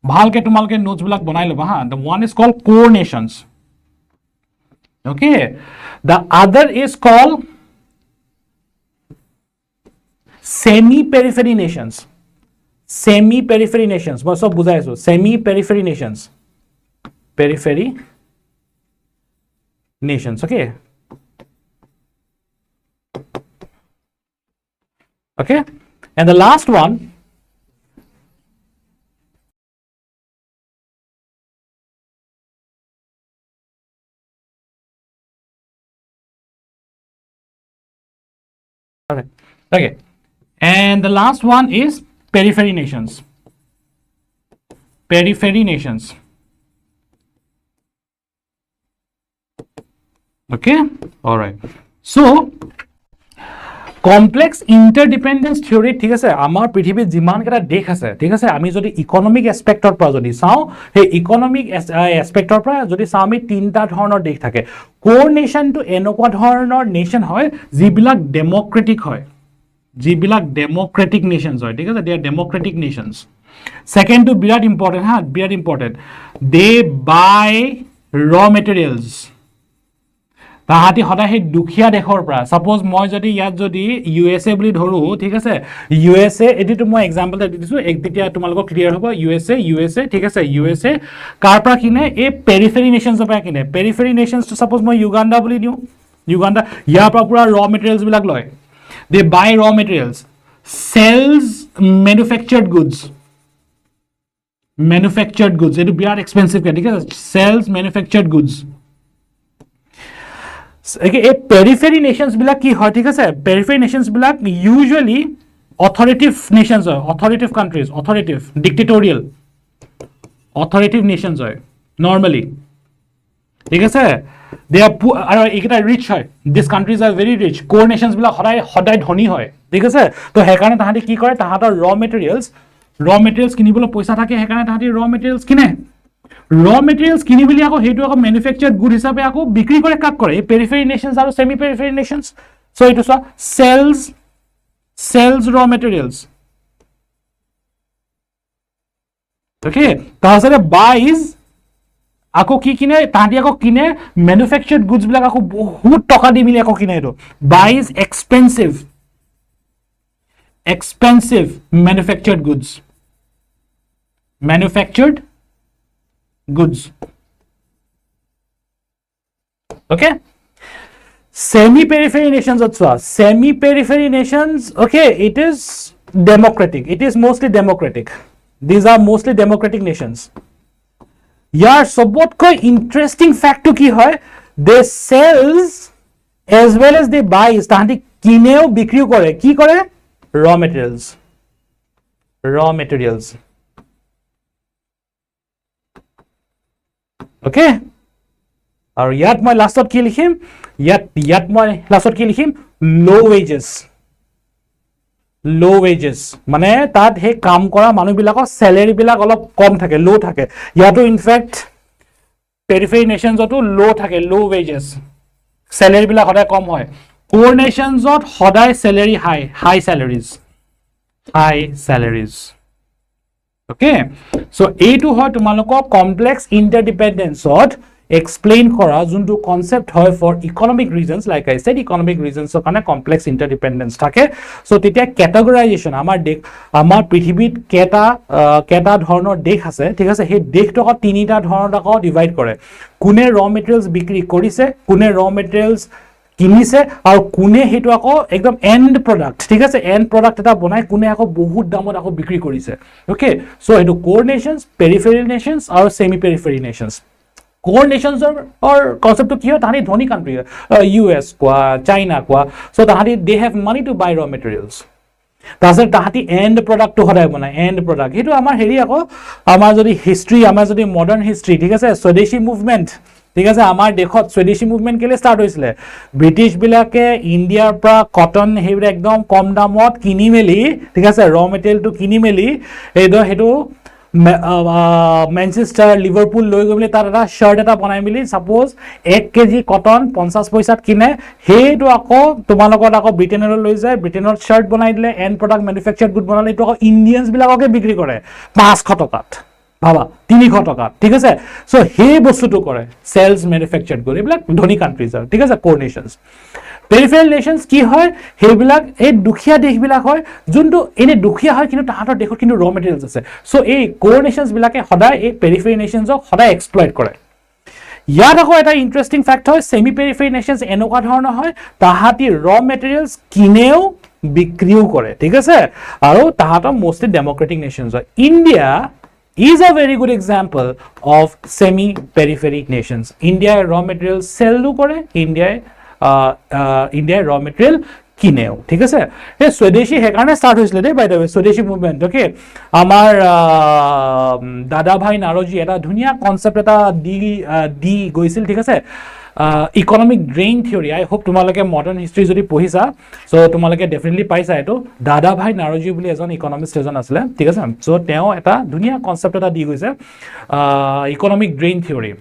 ভালকে তোমালকে নোটস বিলাক বনাই লবা হা the one is called core nations okay the other is called semi periphery nations মই সব বুজাইছো semi periphery nations okay okay and the last one okay and the last one is periphery nations okay all right so complex interdependence theory ঠিক আছে আমাৰ পৃথিৱীত যিমান কেটা দেশ আছে ঠিক আছে আমি যদি ইকোনমিক এসপেক্টৰ পৰা যদি চাও হে ইকোনমিক এসপেক্টৰ পৰা যদি চাও আমি তিনটা ধৰণৰ দেশ থাকে কোৰ নেশন টু এনেকুৱা ধৰণৰ নেশন হয় যিবিলাক ডেমোক্ৰেটিক নেশনস হয় ঠিক আছে they are democratic nations second to বিৰাট important they buy raw materials তাহাতি হদাই হে দুখিয়া দেশৰ পৰা সাপোজ মই যদি ইয়াত যদি ইউএসএ বুলি ধৰো ঠিক আছে ইউএসএ এদিটো মই एग्जांपल দিছো একদিতিয়া তোমালোক ক্লিয়াৰ হ'ব ইউএসএ ঠিক আছে ইউএসএ কাৰ পৰা কিনে এ পেৰিফেৰি নেশনস পৰা কিনে পেৰিফেৰি নেশনস টু সাপোজ মই ইউগান্ডা বুলি দিও ইউগান্ডা ইয়াৰ পৰা পুৰা ৰ মেটেৰিয়েলস বিলাক লয় দে বাই ৰ মেটেৰিয়েলস সেলস ম্যানুফ্যাকচাৰ্ড গুডস এটো বিৰাট এক্সপেন্সিভ ঠিক আছে sales manufactured goods okay a periphery nations bilak ki hoy thik ase periphery nations bilak usually authoritative nations hoy authoritative countries authoritative nations hoy normally thik ase they are are ekita rich hoy these countries are very rich core nations bilak hodai dhoni hoy thik ase to hekane tahati ki kore tahator raw materials kinibolo paisa thake hekane tahati raw materials kine raw materials kinibili ako hetu ako manufactured good hisabe ako bikri kore kak kore periphery nations aru semi periphery nations so it is sells raw materials okay tahasare buys ako ki kine tahati ako kine manufactured goods bilak ako bahut toka di mili ako kine eto buys expensive manufactured goods okay semi periphery nations okay it is mostly democratic these are mostly democratic nations yaar sobot koi interesting fact to ki hoy they sells as well as they buys tahati kineo bikri kore ki kore raw materials okay আৰু ইয়াত মই লাষ্টত কি লিখিম ইয়াত মই লাষ্টত কি লিখিম low low wages মানে তাত হে কাম কৰা মানুহবিলাকৰ স্যালাৰি বিলাক অলপ কম থাকে লো থাকে ইয়াতো ইনফ্যাক্ট periphery nations অটো লো থাকে লো wages স্যালাৰি বিলাক সদায় কম হয় core nations অত সদায় স্যালাৰি high salaries okay so এইটো হয় তোমালোকৰ complex interdependence অত explain kora juntu concept hoy for economic reasons like I said economic reasons so kane complex interdependence thake so titia categorization amar prithibit keta dhornor dekh ase thik ase he dekh to tinita dhornor ta divide kore kune raw materials bikri korise kune raw materials কিনিছে আৰু কোনে হেতু আকৌ একদম and product ঠিক আছে and product এটা বনাই কোনে আকৌ বহুত দামত আকৌ বিক্ৰী কৰিছে ওকে সো হেতু কোৰ নেশনস পেৰিফেৰি নেশনস আৰু semi periphery nations core nations or concept to kiyo tahani dhoni country US kwa China kwa so tahani they have money to buy raw materials tasar tahati end product to hoday banai end product hetu amar heri ako amar jodi history amar jodi modern history thik ase swadeshi movement thik ase amar dekhot swadeshi movement kele start hoisile british bilake india pra cotton hebra ekdom kom damot kini meli thik ase raw material to kini meli edo hetu Manchester Liverpool loi gomile tar eta shirt eta banai mili suppose 1 kg cotton 50 paisat kine hetu ako tumalokot ako Britain loi jay Britain shirt banai dile end product manufactured good banale to Indians bilakoke bikri kore 500 takat baba 300 takat ঠিক আছে so he bostu to kore sales manufactured gore bilak dhoni countries are ঠিক আছে core nations peripheral nations কি হয় হেবিলাক এই দুখিয়া দেশ বিলাক হয় যোনটো এনে দুখিয়া হয় কিন্তু তাহাতৰ দেশত কিন্তু raw materials আছে সো এই core nations বিলাকে সদায় এই periphery nations ক সদায় exploit কৰে ইয়াত আকৌ এটা ইন্টাৰেস্টিং ফ্যাক্ট হয় সেমি periphery nations এনেকুৱা ধৰণৰ হয় তাহাতি raw materials কিনেও বিক্ৰীও কৰে ঠিক আছে আৰু তাহাতৰ মোস্টলি ডেমোক্ৰেটিক নেশনস হয় India is a very good example of semi periphery nations India raw materials sell do kore India raw material kineo ঠিক আছে এই স্বদেশী হেকাৰণে স্টাৰ্ট হৈছিল দে বাই দ্য ওয়ে স্বদেশী মুভমেন্ট ওকে আমাৰ দাদা ভাই নাৰজি এটা ধুনিয়া কনসেপ্ট এটা দি গৈছিল ঠিক আছে ইকোনমিক ড্ৰেইন থিওৰি আই হোপ তোমালোকে মডাৰ্ন হিষ্ট্ৰি যদি পঢ়িছা সো তোমালোকে ডেফিনেটলি পাইছা এটো দাদা ভাই নাৰজি বুলি এজন ইকোনমিষ্ট এজন আছিল ঠিক আছে সো তেওঁ এটা ধুনিয়া কনসেপ্ট এটা দি গৈছে economic drain theory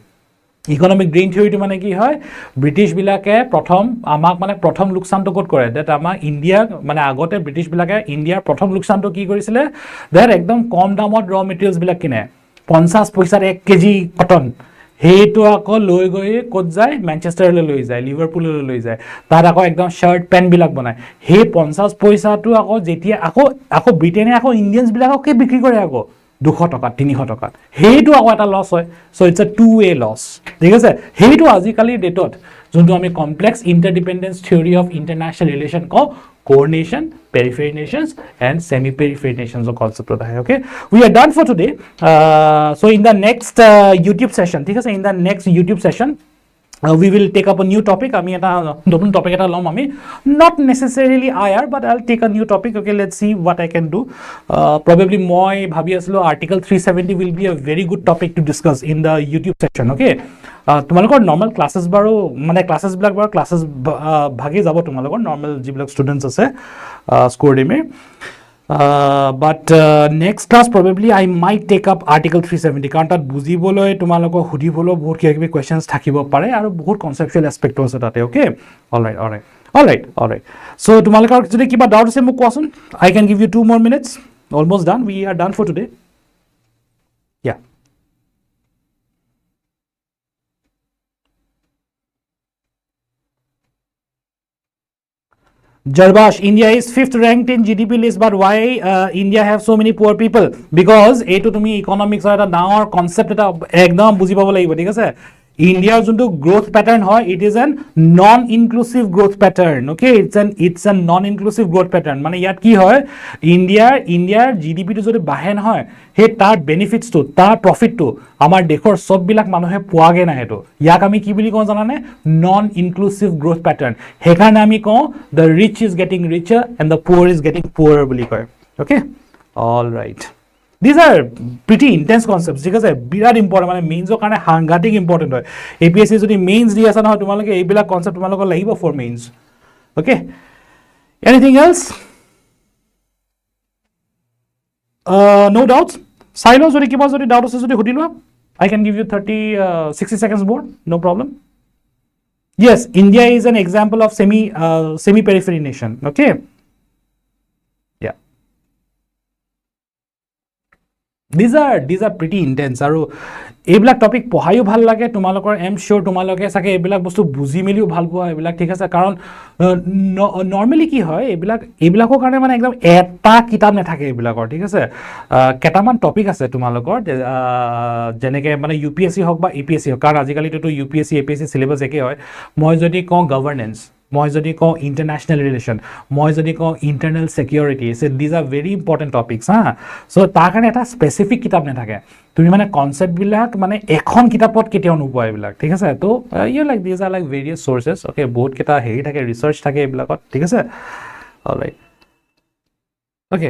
economic drain থিওৰিটো মানে কি হয় ব্ৰিটিছ বিলাকে প্ৰথম আমাক মানে প্ৰথম লোকসানটো ক'ত কৰে দ্যাট আমাৰ ইণ্ডিয়া মানে আগতে ব্ৰিটিছ বিলাকে ইণ্ডিয়াৰ প্ৰথম লোকসানটো কি কৰিছিলে দ্যাট একদম কম দামত ৰ মেটেৰিয়েলছ বিলাক কিনে 50 পইচাৰ 1 কেজি কটন হেটো আকৌ লৈ গৈ ক'ত যায় মেনচেষ্টাৰলৈ লৈ যায় লিভাৰপুললৈ লৈ যায় তাৰ আকৌ একদম শাৰ্ট পেন্ট বিলাক বনায় হে 50 পইচাটো আকৌ যেতিয়া আকৌ ব্ৰিটেনে আকৌ ইণ্ডিয়ানছ বিলাককে বিক্ৰী কৰে আকৌ 200 টাকা 300 টাকা হেটো আকৌ এটা লস হয় so it's a two way loss ঠিক আছে হেটো আজিকালি ডেটত যোনটো আমি complex interdependence theory of international relation কও core nation periphery nations and semi periphery nations of concept hota hai okay we are done for today so in the next youtube session ঠিক আছে in the next youtube session we will take up a new topic ami eta notun topic eta lom ami not necessarily ir but I'll take a new topic okay let's see what I can do probably moi bhabi aslo article 370 will be a very good topic to discuss in the youtube section okay তোমালোকৰ নৰমাল ক্লাसेस বাৰো মানে ক্লাसेस বিলাক বাৰো ক্লাसेस ভাগে যাব তোমালোকৰ normal জিবিলাক students আছে Scordemy but next class probably I might take up article 370 কাৰণ তাত বুজিবলৈ তোমালোকক হুদিবলৈ বহুত কিবা কোৱেশ্চনস থাকিব পাৰে আৰু বহুত কনসেপচুৱেল এসপেক্ট আছে তাতে ওকে অলৰাইট so তোমালোকৰ যদি কিবা ডাউট আছে মোক কোৱাচোন I can give you 2 more minutes almost done we are done for today yeah Jarbash, India is 5th ranked in GDP list, but why India have so many poor people? Because eto tumi economics or eta daor concept eta ekdom buji pabo lagibo thik ase India's junto growth pattern hoy it is an non-inclusive growth pattern okay it's a non-inclusive growth pattern mane yat ki hoy India GDP to jodi bahen hoy he tar benefits to tar profit to amar dekhor sob bilak manohe poage na heto yak ami ki bili ko janane non-inclusive growth pattern hekarne ami ko the rich is getting richer and the poor is getting poorer bili koy okay all right these are pretty intense concepts ঠিক আছে বিরাট important মানে মেইনসৰ কাৰণে সাংঘাতিক important হয় APSC যদি means দি আছে নহয় তোমালোকে এইবিলাক কনসেপ্ট তোমালোকৰ লাগিব for mains okay anything else No doubts. Silo jodi kiba jodi doubt ase jodi hudi loa. I can give you 60 seconds more. No problem. Yes, India is an example of semi periphery nation. Okay. Yeah. These are pretty intense. Aru এইবিলাক topic পঢ়ায়ো ভাল লাগে তোমালোকৰ M শিওৰ তোমালোকে চাগে এইবিলাক বস্তু বুজি মেলিও ভাল পোৱা এইবিলাক ঠিক আছে কাৰণ নৰ্মেলি কি হয় এইবিলাকৰ কাৰণে মানে একদম এটা কিতাপ নাথাকে এইবিলাকৰ ঠিক আছে কেটামান টপিক আছে তোমালোকৰ যেনেকৈ মানে UPSC হওক বা APSC হওক কাৰণ আজিকালিতো UPSC APSC সিলেবাস একে হয় মই যদি কওঁ গভৰ্নেন্স মই যদি কওঁ ইণ্টাৰনেশ্যনেল ৰিলেশ্যন মই যদি কওঁ internal security these are very important topics হা চ' তাৰ কাৰণে এটা স্পেচিফিক কিতাপ নাথাকে তুমি মানে কনচেপ্টবিলাক মানে এখন কিতাপত কেতিয়াও নোপোৱা এইবিলাক ঠিক আছে তো like these are like various sources okay বহুত কেইটা হেৰি থাকে ৰিচাৰ্চ থাকে এইবিলাকত ঠিক আছে alright okay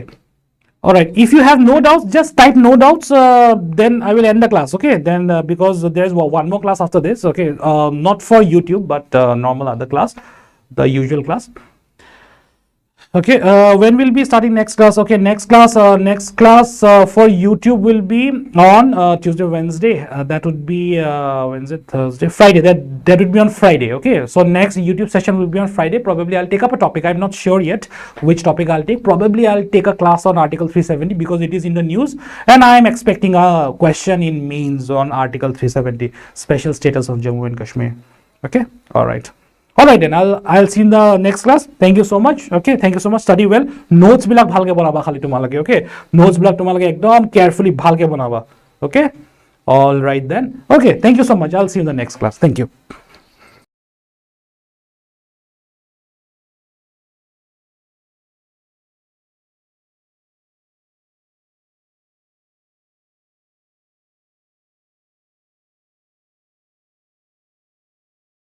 alright if you have no doubts just type no doubts then I will end the class okay then because there is one more class after this okay not for YouTube but normal other class the usual class okay when we'll be starting next class okay next class for YouTube will be on Tuesday Wednesday that would be Wednesday Thursday Friday that would be on Friday okay so next YouTube session will be on Friday probably I'll take up a topic I'm not sure yet which topic I'll take probably I'll take a class on Article 370 because it is in the news and I am expecting a question in mains on Article 370 special status of Jammu and Kashmir okay all right then I'll see in the next class thank you so much okay thank you so much study well notes bilak bhalke banaba khali tumaloke okay notes bilak tumaloke ekdom carefully bhalke banaba okay all right then okay thank you so much I'll see you in the next class thank you